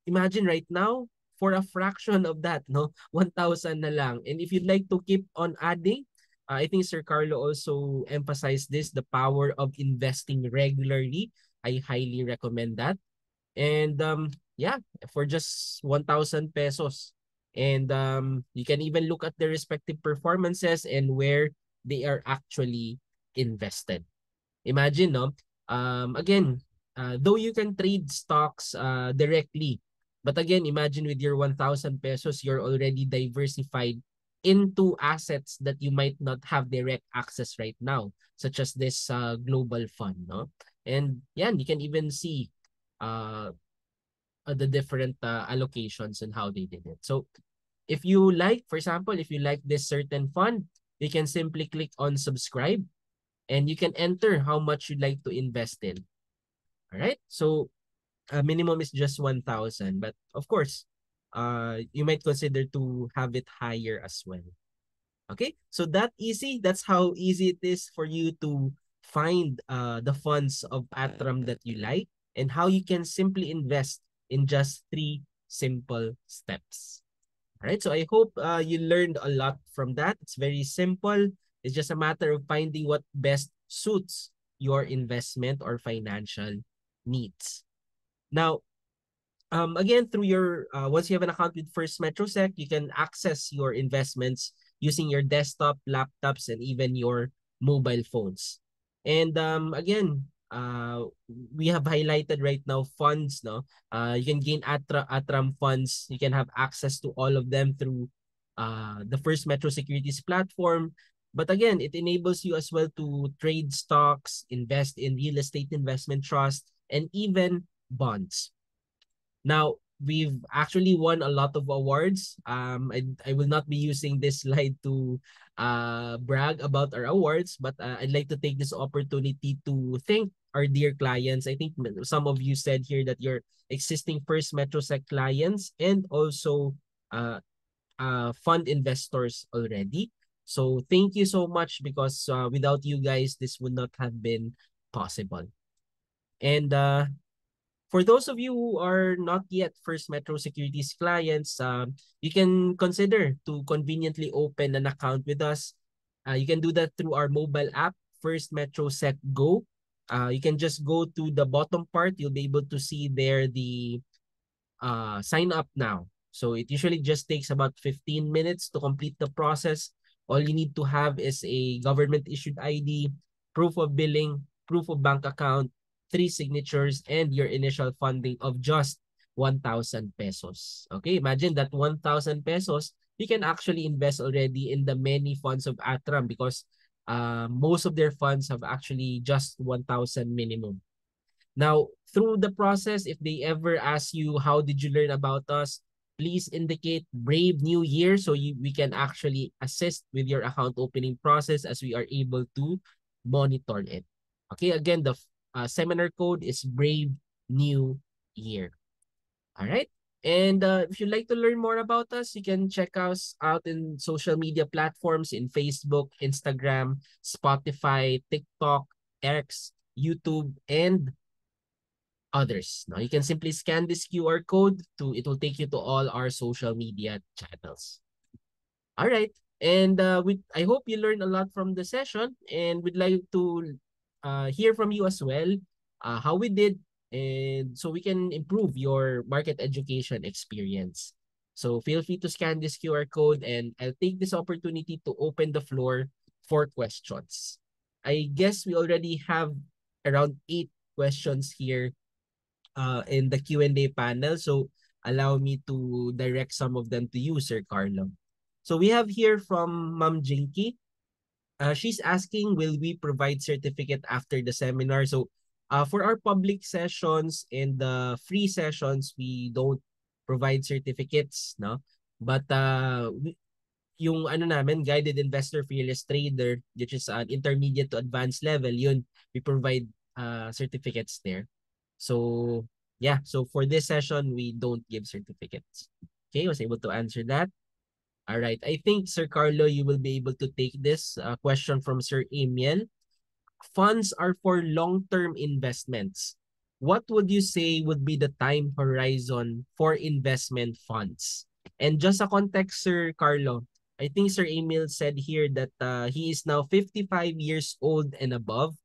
[SPEAKER 1] imagine right now for a fraction of that, no, 1,000 na lang. And if you'd like to keep on adding, I think Sir Carlo also emphasized this, the power of investing regularly. I highly recommend that. And yeah, for just 1,000 pesos. And you can even look at their respective performances and where they are actually invested. Imagine, no? Again, though you can trade stocks directly, but again, imagine with your 1,000 pesos, you're already diversified into assets that you might not have direct access right now, such as this global fund, no? And yeah, you can even see uh, the different allocations and how they did it. So if you like, for example, if you like this certain fund, you can simply click on subscribe and you can enter how much you'd like to invest in. All right. So minimum is just 1,000, but of course, you might consider to have it higher as well. Okay. So that's how easy it is for you to find the funds of Atram that you like and how you can simply invest in just 3 simple steps. All right, so I hope you learned a lot from that. It's very simple. It's just a matter of finding what best suits your investment or financial needs. Now, again, through your once you have an account with First Metrosec, you can access your investments using your desktop, laptops, and even your mobile phones. And again, we have highlighted right now funds. No, you can gain Atram funds. You can have access to all of them through the First Metro Securities platform. But again, it enables you as well to trade stocks, invest in real estate investment trust, and even bonds. Now, we've actually won a lot of awards. I will not be using this slide to brag about our awards, but I'd like to take this opportunity to thank our dear clients. I think some of you said here that you're existing First Metrosec clients and also uh, fund investors already. So thank you so much because without you guys, this would not have been possible. And for those of you who are not yet First Metro Securities clients, you can consider to conveniently open an account with us. You can do that through our mobile app, First Metro Sec Go. You can just go to the bottom part. You'll be able to see there the sign up now. So it usually just takes about 15 minutes to complete the process. All you need to have is a government issued ID, proof of billing, proof of bank account, 3 signatures, and your initial funding of just 1,000 pesos. Okay, imagine that 1,000 pesos, you can actually invest already in the many funds of Atram because most of their funds have actually just 1,000 minimum. Now, through the process, if they ever ask you, how did you learn about us? Please indicate Brave New Year so we can actually assist with your account opening process as we are able to monitor it. Okay, again, the seminar code is Brave New Year. All right. And if you'd like to learn more about us, you can check us out in social media platforms in Facebook, Instagram, Spotify, TikTok, X, YouTube, and others. Now you can simply scan this QR code to it will take you to all our social media channels. All right. And I hope you learned a lot from the session and we'd like to hear from you as well how we did and so we can improve your market education experience. So feel free to scan this QR code and I'll take this opportunity to open the floor for questions. I guess we already have around 8 questions here in the Q&A panel. So allow me to direct some of them to you, Sir Carlo. So we have here from Ma'am Jinky. She's asking, will we provide certificate after the seminar? So for our public sessions and the free sessions, we don't provide certificates, no? But yung ano namin, guided investor fearless trader, which is an intermediate to advanced level, yun, we provide certificates there. So yeah, so for this session, we don't give certificates. Okay, was able to answer that. All right, I think Sir Carlo, you will be able to take this question from Sir Emil. Funds are for long-term investments. What would you say would be the time horizon for investment funds? And just a context, Sir Carlo, I think Sir Emil said here that he is now 55 years old and above.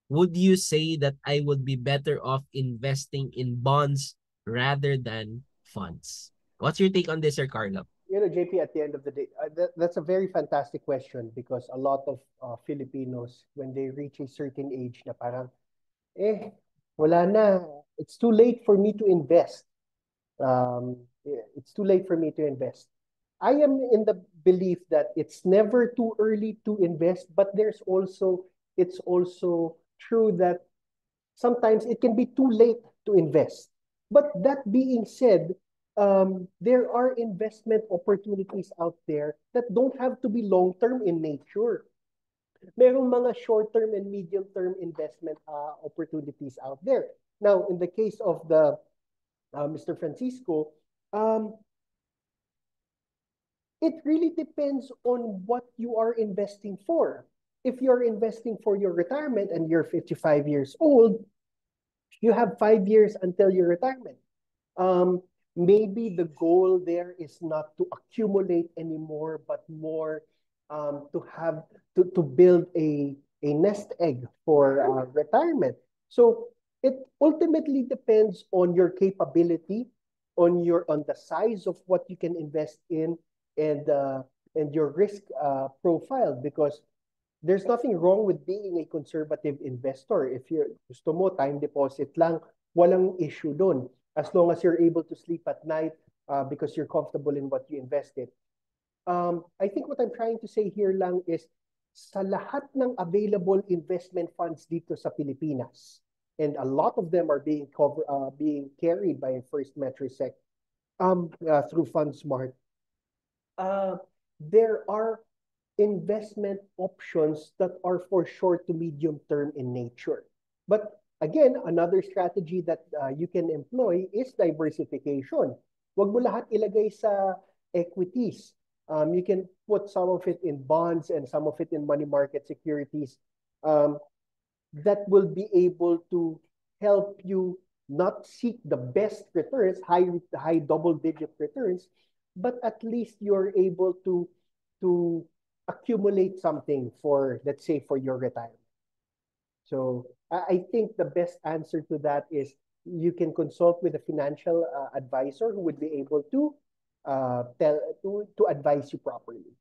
[SPEAKER 1] Would you say that I would be better off investing in bonds rather than funds? What's your take on this, Sir Carlo?
[SPEAKER 2] JP, at the end of the day, that's a very fantastic question because a lot of Filipinos, when they reach a certain age, na parang, wala na. It's too late for me to invest. It's too late for me to invest. I am in the belief that it's never too early to invest, but it's also true that sometimes it can be too late to invest. But that being said, there are investment opportunities out there that don't have to be long-term in nature. Merong mga short-term and medium-term investment opportunities out there. Now, in the case of the Mr. Francisco, um, it really depends on what you are investing for. If you're investing for your retirement and you're 55 years old, you have 5 years until your retirement. Maybe the goal there is not to accumulate anymore, but more to build a nest egg for retirement. So It ultimately depends on your capability, on the size of what you can invest in, and your risk profile. Because there's nothing wrong with being a conservative investor. If you're gusto mo time deposit lang, walang issue doon. As long as you're able to sleep at night because you're comfortable in what you invested. I think what I'm trying to say here lang is sa lahat ng available investment funds dito sa Pilipinas, and a lot of them are being carried by First Metrisec through FundSmart. There are investment options that are for short to medium term in nature. But again, another strategy that you can employ is diversification. Huwag mo lahat ilagay sa equities. You can put some of it in bonds and some of it in money market securities that will be able to help you not seek the best returns, high double-digit returns, but at least you're able to accumulate something for, let's say, for your retirement. So I think the best answer to that is you can consult with a financial advisor who would be able to advise you properly.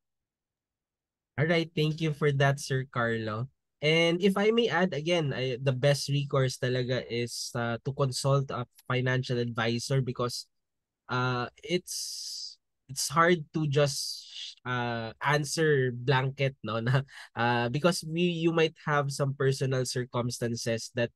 [SPEAKER 1] All right, thank you for that, Sir Carlo. And if I may add again, the best recourse talaga is to consult a financial advisor because it's hard to just answer blanket, no, na because you might have some personal circumstances that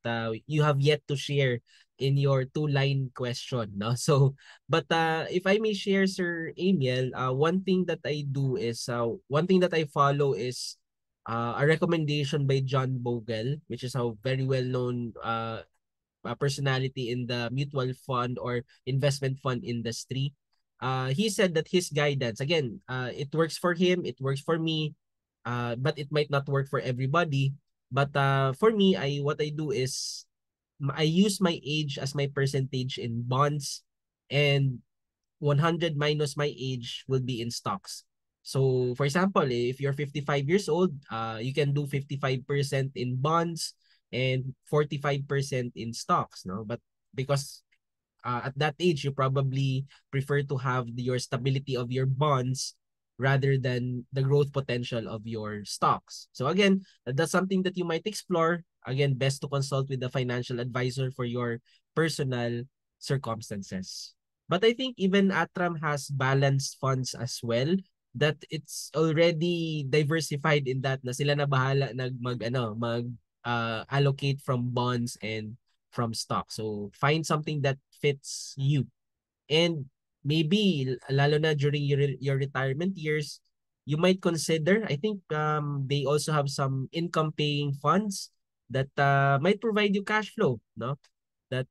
[SPEAKER 1] you have yet to share in your two-line question, no. So but if I may share, Sir Amiel, one thing that I do is one thing that I follow is a recommendation by John Bogle, which is a very well known personality in the mutual fund or investment fund industry. He said that his guidance, again, it works for him, it works for me, but it might not work for everybody. But for me, what I do is I use my age as my percentage in bonds, and 100 minus my age will be in stocks. So for example, if you're 55 years old, you can do 55% in bonds and 45% in stocks, no? But because at that age, you probably prefer to have your stability of your bonds rather than the growth potential of your stocks. So again, that's something that you might explore. Again, best to consult with a financial advisor for your personal circumstances. But I think even Atram has balanced funds as well, that it's already diversified in that na sila na bahala mag allocate from bonds and from stock. So find something that fits you. And maybe lalo na during your retirement years, you might consider, I think they also have some income paying funds that might provide you cash flow, no? That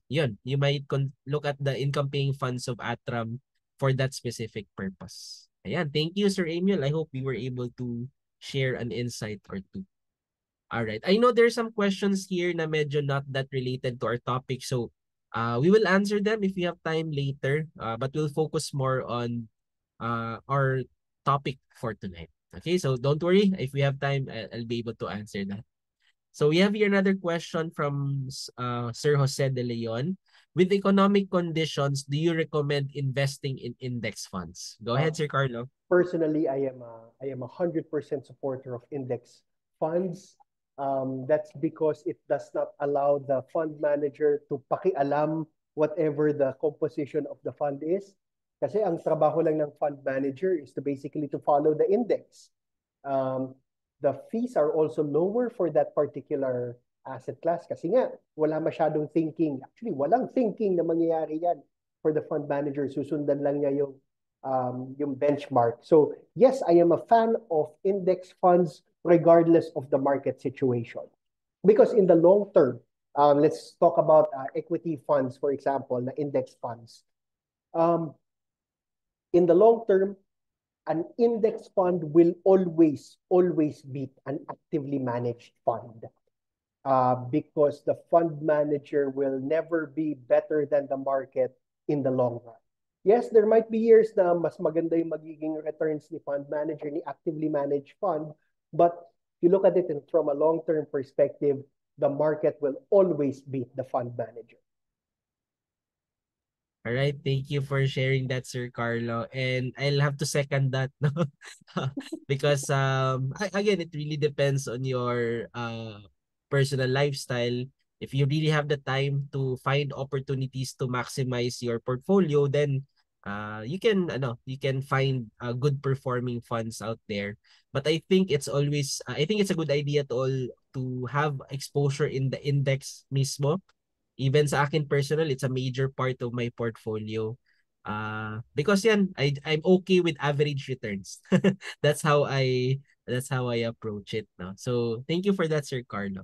[SPEAKER 1] yun, you might look at the income paying funds of Atram for that specific purpose. Ayan, thank you, Sir Emil. I hope we were able to share an insight or two. All right. I know there's some questions here na medyo not that related to our topic. So we will answer them if we have time later. But we'll focus more on our topic for tonight. Okay, so don't worry. If we have time, I'll be able to answer that. So we have here another question from Sir Jose De Leon. With economic conditions, do you recommend investing in index funds? Go ahead, Sir Carlo.
[SPEAKER 2] Personally, I am 100% supporter of index funds. That's because it does not allow the fund manager to pakialam whatever the composition of the fund is. Kasi ang trabaho lang ng fund manager is to basically to follow the index. The fees are also lower for that particular asset class kasi nga wala masyadong thinking. Actually, walang thinking na mangyayari yan for the fund manager. Susundan lang niya yung benchmark. So yes, I am a fan of index funds regardless of the market situation. Because in the long term, let's talk about equity funds, for example, na index funds. In the long term, an index fund will always beat an actively managed fund. Because the fund manager will never be better than the market in the long run. Yes, there might be years na mas maganda yung magiging returns ni fund manager, ni actively managed fund. But if you look at it from a long-term perspective, the market will always beat the fund manager.
[SPEAKER 1] All right, thank you for sharing that, Sir Carlo. And I'll have to second that, no? Because again, it really depends on your personal lifestyle. If you really have the time to find opportunities to maximize your portfolio, then you can find good performing funds out there. But I think it's a good idea to all to have exposure in the index mismo. Even sa akin personal, it's a major part of my portfolio. Because yan, I'm okay with average returns. That's how I that's how I approach it, no. So thank you for that, Sir Carlo.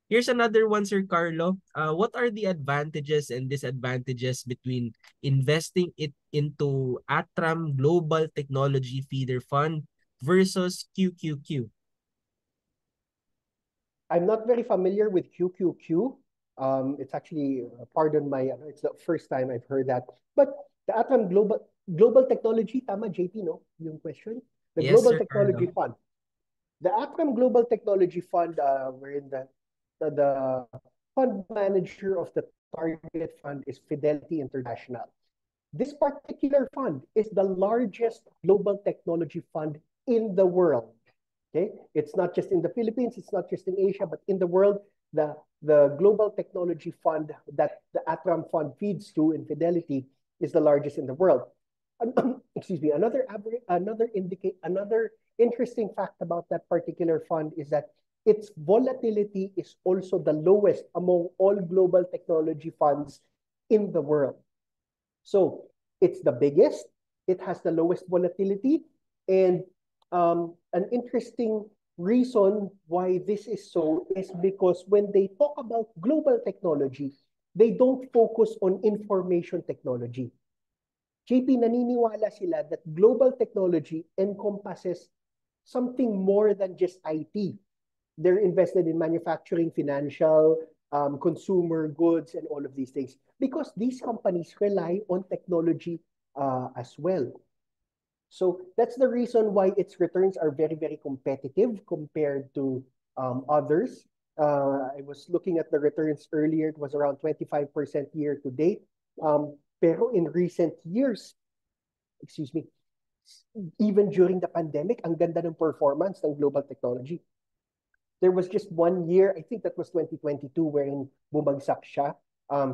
[SPEAKER 1] Here's another one, Sir Carlo. What are the advantages and disadvantages between investing it into Atram Global Technology Feeder Fund versus QQQ?
[SPEAKER 2] I'm not very familiar with QQQ. It's actually, pardon my, it's the first time I've heard that. But the Atram Global Technology, tama JP, no? Yung question? The
[SPEAKER 1] Yes,
[SPEAKER 2] Global
[SPEAKER 1] Sir
[SPEAKER 2] Technology
[SPEAKER 1] Carlo.
[SPEAKER 2] Fund. The Atram Global Technology Fund, wherein the fund manager of the target fund is Fidelity International. This particular fund is the largest global technology fund in the world. Okay, it's not just in the Philippines, it's not just in Asia, but in the world, the global technology fund that the Atram fund feeds to in Fidelity is the largest in the world. Excuse me. Another interesting fact about that particular fund is that its volatility is also the lowest among all global technology funds in the world. So it's the biggest, it has the lowest volatility, and an interesting reason why this is so is because when they talk about global technology, they don't focus on information technology. JP, naniniwala sila that global technology encompasses something more than just IT. They're invested in manufacturing, financial, consumer goods, and all of these things because these companies rely on technology as well. So that's the reason why its returns are very, very competitive compared to others. I was looking at the returns earlier. It was around 25% year to date. Pero in recent years, excuse me, even during the pandemic, ang ganda ng performance ng global technology. There was just 1 year, I think that was 2022, wherein bumagsak siya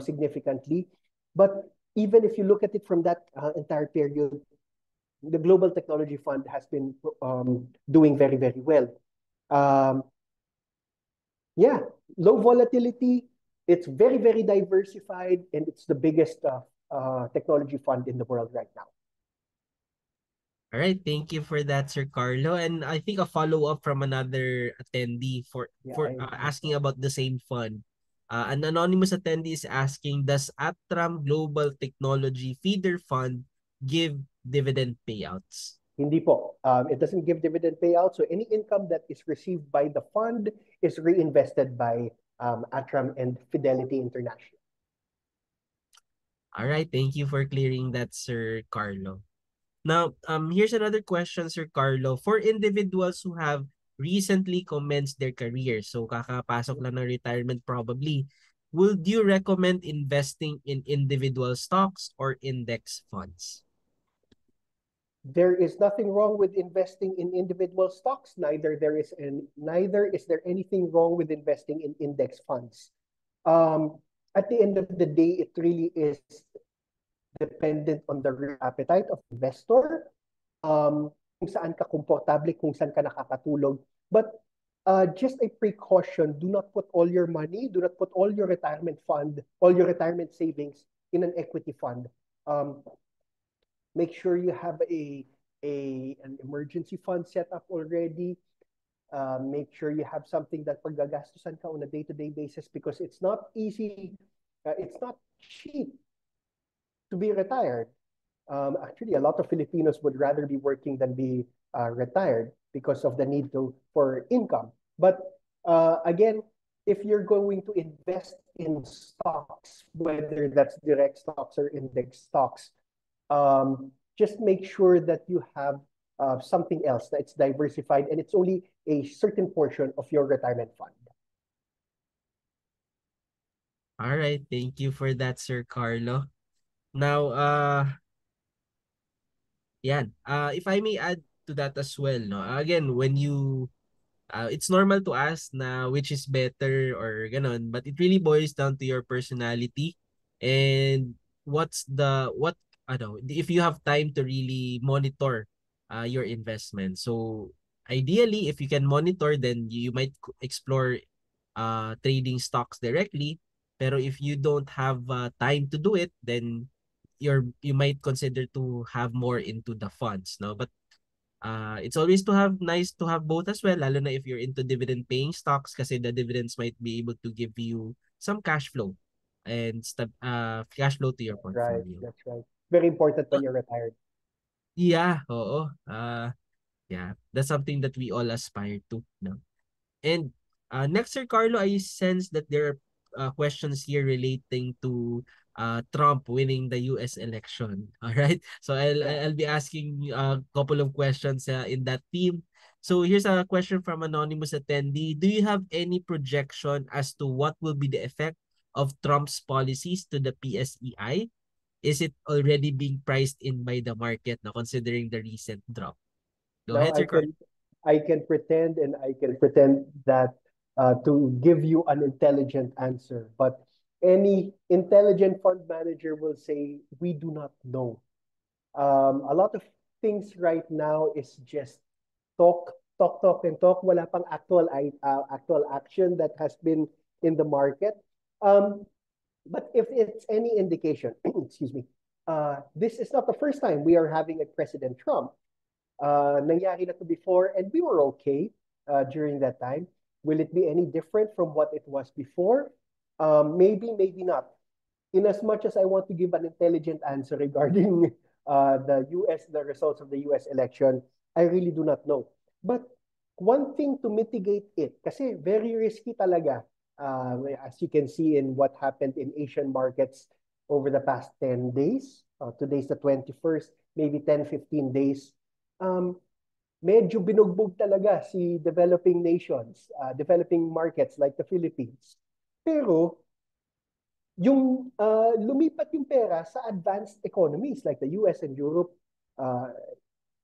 [SPEAKER 2] significantly. But even if you look at it from that entire period, the Global Technology Fund has been doing very, very well. Yeah, low volatility. It's very, very diversified, and it's the biggest technology fund in the world right now.
[SPEAKER 1] All right, thank you for that, Sir Carlo. And I think a follow-up from another attendee asking about the same fund. An anonymous attendee is asking, does Atram Global Technology Feeder Fund give dividend payouts?
[SPEAKER 2] Hindi po. It doesn't give dividend payout. So any income that is received by the fund is reinvested by Atram and Fidelity International.
[SPEAKER 1] All right, thank you for clearing that, Sir Carlo. Now, here's another question, Sir Carlo. For individuals who have recently commenced their career, so kakapasok lang ng retirement probably, would you recommend investing in individual stocks or index funds?
[SPEAKER 2] There is nothing wrong with investing in individual stocks. Neither is there anything wrong with investing in index funds. At the end of the day, it really is dependent on the risk appetite of investor, kung saan ka komportable, kung saan ka nakakatulog. But just a precaution, do not put all your money, do not put all your retirement fund, all your retirement savings in an equity fund. Make sure you have an emergency fund set up already. Make sure you have something that paggagastusan ka on a day-to-day basis because it's not easy, it's not cheap to be retired. Actually, a lot of Filipinos would rather be working than be retired because of the need for income. But again, if you're going to invest in stocks, whether that's direct stocks or index stocks, just make sure that you have something else that's diversified and it's only a certain portion of your retirement fund.
[SPEAKER 1] All right, thank you for that, Sir Carlo. Now, yan. If I may add to that as well, no. Again, when you it's normal to ask na which is better or ganon, but it really boils down to your personality and what ano, if you have time to really monitor your investment. So ideally, if you can monitor, then you might explore trading stocks directly. Pero if you don't have time to do it, then you might consider to have more into the funds, no? But it's always nice to have both as well, lalo na if you're into dividend paying stocks kasi the dividends might be able to give you some cash flow and cash flow to your
[SPEAKER 2] That's right.
[SPEAKER 1] portfolio.
[SPEAKER 2] That's right. Very important
[SPEAKER 1] Uh,
[SPEAKER 2] when you're retired.
[SPEAKER 1] yeah, oo. Yeah, that's something that we all aspire to, no? And next, Sir Carlo, I sense that there are questions here relating to Trump winning the U.S. election. All right. So
[SPEAKER 2] Yeah.
[SPEAKER 1] I'll be asking a couple of questions in that theme. So here's a question from anonymous attendee. Do you have any projection as to what will be the effect of Trump's policies to the PSEI? Is it already being priced in by the market now, considering the recent drop? Go
[SPEAKER 2] Now
[SPEAKER 1] ahead, Sir Carlo.
[SPEAKER 2] I can pretend and I can pretend that to give you an intelligent answer, but any intelligent fund manager will say we do not know. A lot of things right now is just talk, talk, talk, and talk. Wala pang actual action that has been in the market. Um, but if it's any indication, excuse me, this is not the first time we are having a President Trump. Nangyari na to before, and we were okay during that time. Will it be any different from what it was before? Maybe, maybe not. In as much as I want to give an intelligent answer regarding the results of the US election, I really do not know. But one thing to mitigate it, kasi very risky talaga, as you can see in what happened in Asian markets over the past 10 days. Today's the 21st, maybe 10, 15 days. Um, Medyo binugbog talaga si developing nations, developing markets like the Philippines. Pero lumipat yung pera sa advanced economies like the US and Europe. Uh,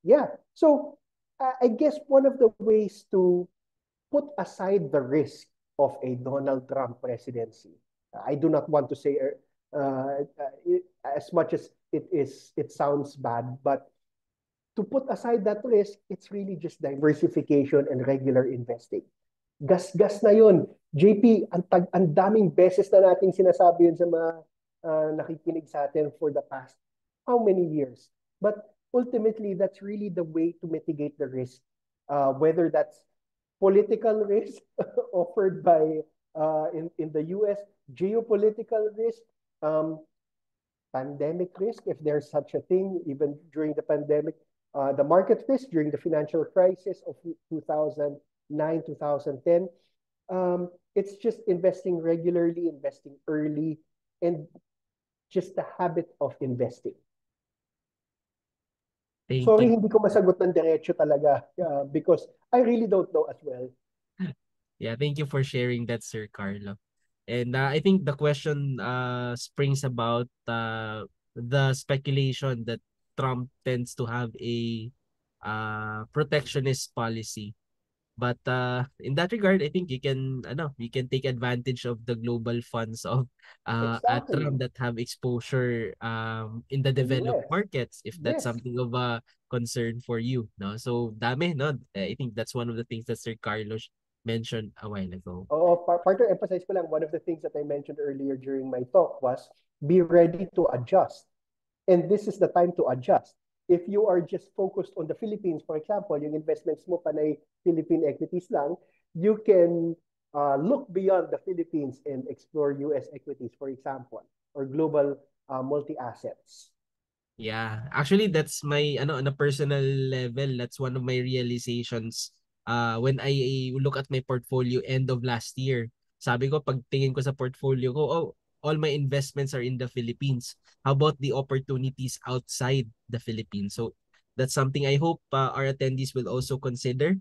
[SPEAKER 2] yeah. So I guess one of the ways to put aside the risk of a Donald Trump presidency, I do not want to say as much as it sounds bad, but to put aside that risk, it's really just diversification and regular investing. Gas-gas na yun. JP, ang daming beses na nating sinasabi yun sa mga nakikinig sa atin for the past how many years. But ultimately, that's really the way to mitigate the risk. Whether that's political risk offered by in the US, geopolitical risk, um, pandemic risk, if there's such a thing, even during the pandemic, the market risk during the financial crisis of 2009, 2010. It's just investing regularly, investing early, and just the habit of investing.
[SPEAKER 1] Thank
[SPEAKER 2] Sorry,
[SPEAKER 1] you.
[SPEAKER 2] hindi ko masagot ng diretso talaga because I really don't know as well.
[SPEAKER 1] Yeah, thank you for sharing that, Sir Carlo. And I think the question springs about the speculation that Trump tends to have a protectionist policy. But in that regard, I think you can take advantage of the global funds of
[SPEAKER 2] Exactly.
[SPEAKER 1] Trump that have exposure in the
[SPEAKER 2] The
[SPEAKER 1] developed
[SPEAKER 2] US.
[SPEAKER 1] markets if that's
[SPEAKER 2] Yes.
[SPEAKER 1] something of a concern for you, no? So dami, no? I think that's one of the things that Sir Carlos mentioned a while ago.
[SPEAKER 2] Partner, emphasize ko lang, one of the things that I mentioned earlier during my talk was be ready to adjust. And this is the time to adjust. If you are just focused on the Philippines, for example, yung investments mo panay Philippine equities lang, you can look beyond the Philippines and explore US equities, for example, or global multi-assets.
[SPEAKER 1] Yeah. Actually, that's my on a personal level, that's one of my realizations when I look at my portfolio end of last year. Sabi ko pagtingin ko sa portfolio ko, oh, all my investments are in the Philippines. How about the opportunities outside the Philippines? So that's something I hope our attendees will also consider.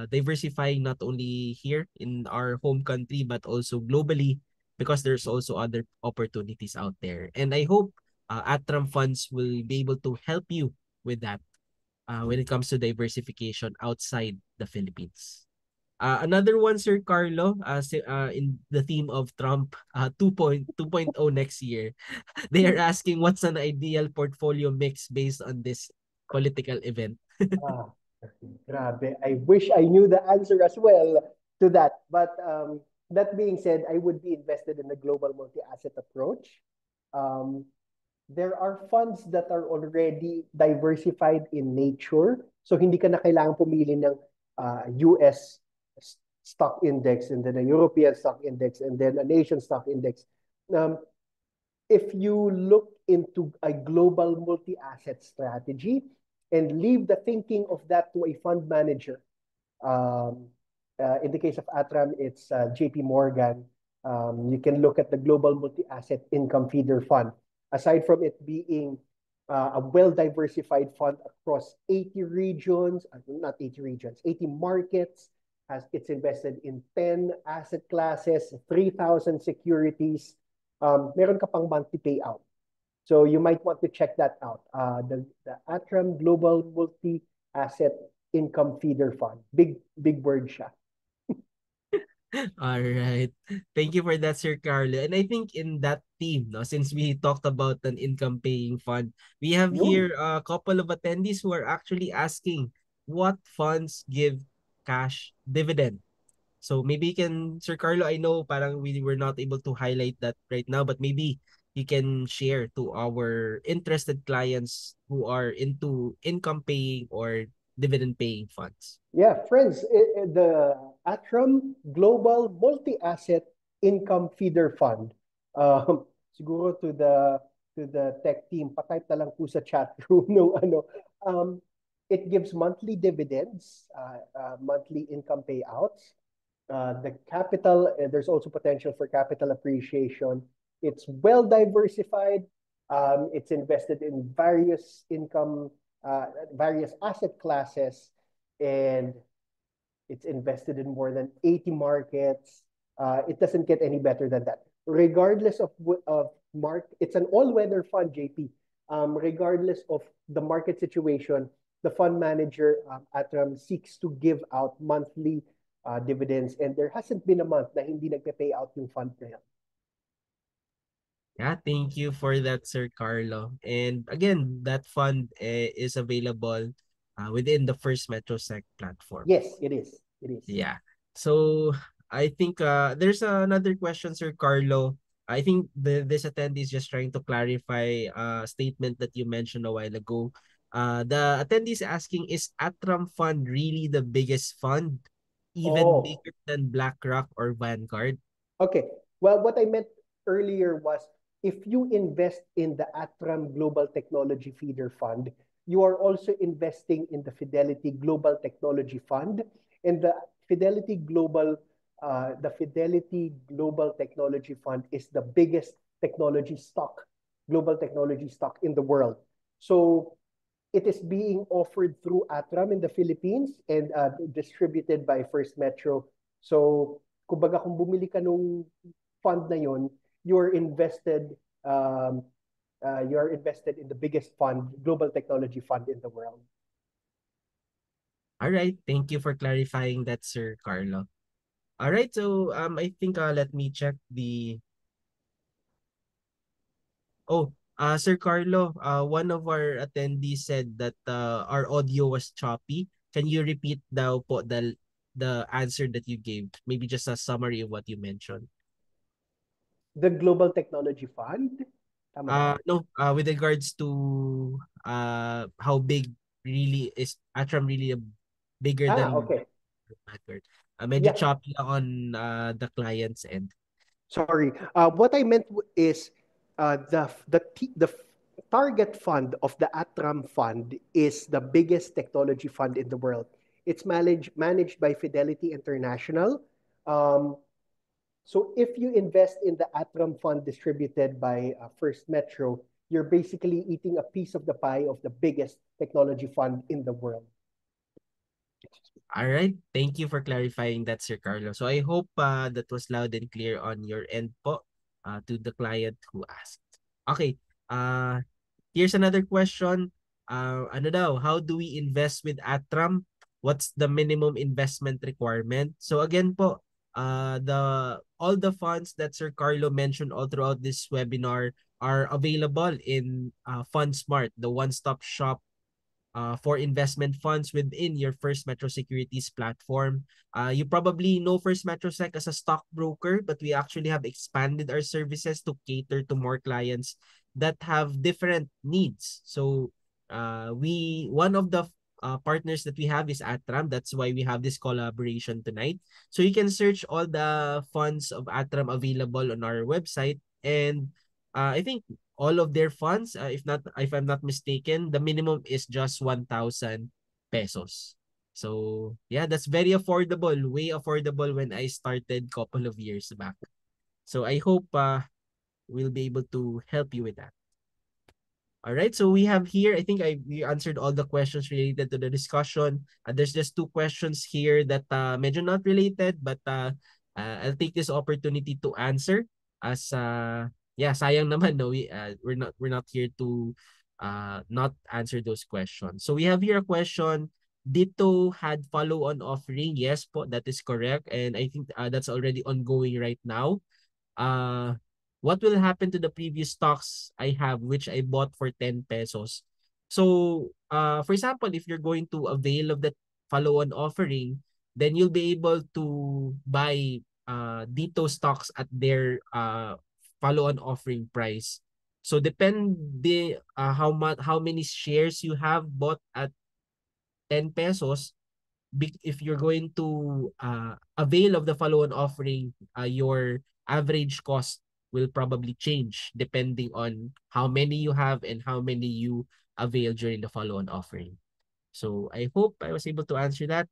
[SPEAKER 1] Diversifying not only here in our home country but also globally because there's also other opportunities out there. And I hope Atram funds will be able to help you with that when it comes to diversification outside the Philippines. Another one, Sir Carlo, in the theme of Trump 2.0 next year, they are asking what's an ideal portfolio mix based on this political event.
[SPEAKER 2] Ah, grabe. I wish I knew the answer as well to that. But that being said, I would be invested in a global multi-asset approach. Um, there are funds that are already diversified in nature. So hindi ka na kailangan pumili ng US stock index and then a European stock index and then a nation stock index. Um, if you look into a global multi-asset strategy and leave the thinking of that to a fund manager, um, in the case of Atram, it's JP Morgan. You can look at the Global Multi-Asset Income Feeder Fund. Aside from it being a well-diversified fund across 80 regions, not 80 regions, 80 markets, it's invested in 10 asset classes, 3,000 securities. Meron ka pang monthly payout. So you might want to check that out. The Atram Global Multi-Asset Income Feeder Fund. Big word siya.
[SPEAKER 1] All right. Thank you for that, Sir Carlo. And I think in that theme, no, since we talked about an income paying fund, we have
[SPEAKER 2] Yun.
[SPEAKER 1] here a couple of attendees who are actually asking what funds give cash dividend. So maybe you can, Sir Carlo, I know parang we were not able to highlight that right now, but maybe you can share to our interested clients who are into income paying or dividend paying funds.
[SPEAKER 2] Yeah, friends, the Atram Global Multi-Asset Income Feeder Fund. Siguro to the tech team, patype na lang po sa chat room no ano. It gives monthly dividends, monthly income payouts. The capital, there's also potential for capital appreciation. It's well diversified. It's invested in various asset classes, and it's invested in more than 80 markets. It doesn't get any better than that. Regardless of it's an all-weather fund, JP. Regardless of the market situation, the fund manager Atram seeks to give out monthly dividends, and there hasn't been a month na hindi nagpe-pay out yung fund na yan.
[SPEAKER 1] Yeah, thank you for that, Sir Carlo. And again, that fund is available within the First MetroSec platform.
[SPEAKER 2] Yes, it is. It is.
[SPEAKER 1] Yeah. So I think there's another question, Sir Carlo. I think this attendee is just trying to clarify a statement that you mentioned a while ago. The attendee is asking, is Atram Fund really the biggest fund, even
[SPEAKER 2] Oh,
[SPEAKER 1] bigger than BlackRock or Vanguard?
[SPEAKER 2] okay. Well, what I meant earlier was if you invest in the Atram Global Technology Feeder Fund, you are also investing in the Fidelity Global Technology Fund. And the Fidelity Global Technology Fund is the biggest global technology stock in the world. So it is being offered through Atram in the Philippines and distributed by First Metro. So, kumbaga kung bumili ka nung fund na yun, you're invested in the biggest fund, global technology fund in the world.
[SPEAKER 1] All right. Thank you for clarifying that, Sir Carlo. All right. So I think let me check the. Oh, Sir Carlo, one of our attendees said that our audio was choppy. Can you repeat daw po the answer that you gave? Maybe just a summary of what you mentioned.
[SPEAKER 2] The Global Technology Fund, tama ba?
[SPEAKER 1] No, with regards to how big really is Atram really bigger than
[SPEAKER 2] Okay.
[SPEAKER 1] Vanguard. Medyo
[SPEAKER 2] Yeah,
[SPEAKER 1] choppy lang on the client's end.
[SPEAKER 2] sorry. What I meant is the target fund of the Atram Fund is the biggest technology fund in the world. It's managed by Fidelity International. Um, so if you invest in the Atram Fund distributed by First Metro, you're basically eating a piece of the pie of the biggest technology fund in the world.
[SPEAKER 1] All right. Thank you for clarifying that, Sir Carlo. So I hope that was loud and clear on your end po. to the client who asked. Okay, here's another question. Ano daw, how do we invest with Atram? What's the minimum investment requirement? So again po, all the funds that Sir Carlo mentioned all throughout this webinar are available in FundSmart, the one-stop shop for investment funds within your First Metro Securities platform. You probably know First Metro Sec as a stockbroker, but we actually have expanded our services to cater to more clients that have different needs. So one of the partners that we have is Atram. That's why we have this collaboration tonight. So you can search all the funds of Atram available on our website, and I think all of their funds, if I'm not mistaken, the minimum is just 1,000 pesos. So yeah, that's very affordable, way affordable when I started couple of years back. So I hope we'll be able to help you with that. All right, so we have here, I think we answered all the questions related to the discussion. There's just two questions here that medyo not related, but I'll take this opportunity to answer as yeah, sayang naman no, we're not here to not answer those questions. So we have here a question. Dito had follow-on offering. Yes po, that is correct, and I think that's already ongoing right now. uh, what will happen to the previous stocks I have which I bought for 10 pesos? So, for example, if you're going to avail of that follow-on offering, then you'll be able to buy Dito stocks at their follow-on offering price. So depende how many shares you have bought at 10 pesos, if you're going to avail of the follow-on offering, your average cost will probably change depending on how many you have and how many you avail during the follow-on offering. So I hope I was able to answer that.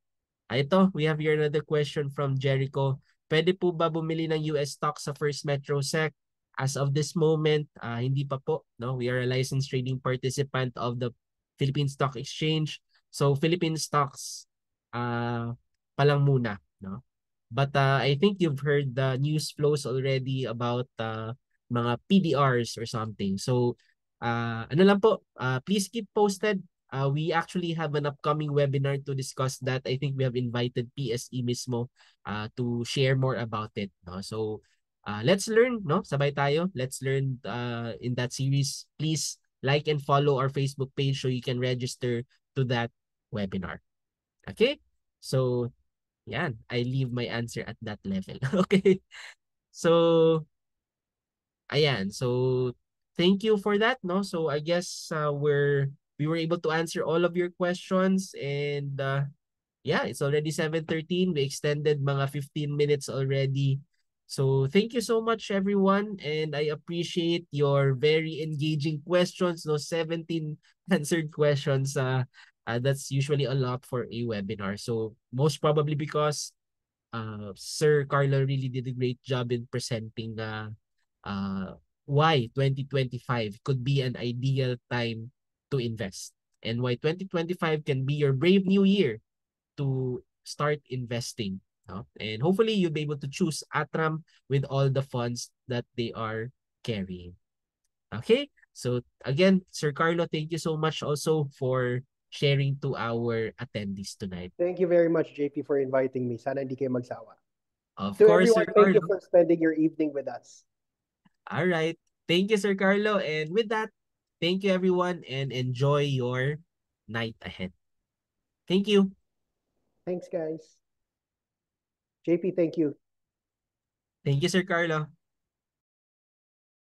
[SPEAKER 1] Ito, we have here another question from Jericho. Pwede po ba bumili ng US stock sa First Metro Sec? As of this moment, hindi pa po. No? We are a licensed trading participant of the Philippine Stock Exchange. So Philippine stocks pa lang muna. No? But I think you've heard the news flows already about mga PDRs or something. So ano lang po, please keep posted. We actually have an upcoming webinar to discuss that. I think we have invited PSE mismo to share more about it. No? So let's learn, no? Sabay tayo. Let's learn in that series. Please like and follow our Facebook page so you can register to that webinar. Okay? So, yan. I leave my answer at that level. Okay? So, ayan. So, thank you for that, no? So, I guess we were able to answer all of your questions, and yeah, it's already 7:13. We extended mga 15 minutes already. So, thank you so much everyone, and I appreciate your very engaging questions, those 17 answered questions. That's usually a lot for a webinar. So, most probably because Sir Carlo really did a great job in presenting uh, why 2025 could be an ideal time to invest, and why 2025 can be your brave new year to start investing. No? And hopefully you'll be able to choose Atram with all the funds that they are carrying. Okay? So again, Sir Carlo, thank you so much also for sharing to our attendees tonight.
[SPEAKER 2] Thank you very much, JP, for inviting me. Sana hindi kayo magsawa.
[SPEAKER 1] Of
[SPEAKER 2] To
[SPEAKER 1] course,
[SPEAKER 2] everyone,
[SPEAKER 1] Sir
[SPEAKER 2] thank you
[SPEAKER 1] Carlo.
[SPEAKER 2] for spending your evening with us.
[SPEAKER 1] All right. Thank you, Sir Carlo. And with that, thank you everyone and enjoy your night ahead. Thank you.
[SPEAKER 2] Thanks, guys. JP, thank you.
[SPEAKER 1] Thank you, Sir Carlo.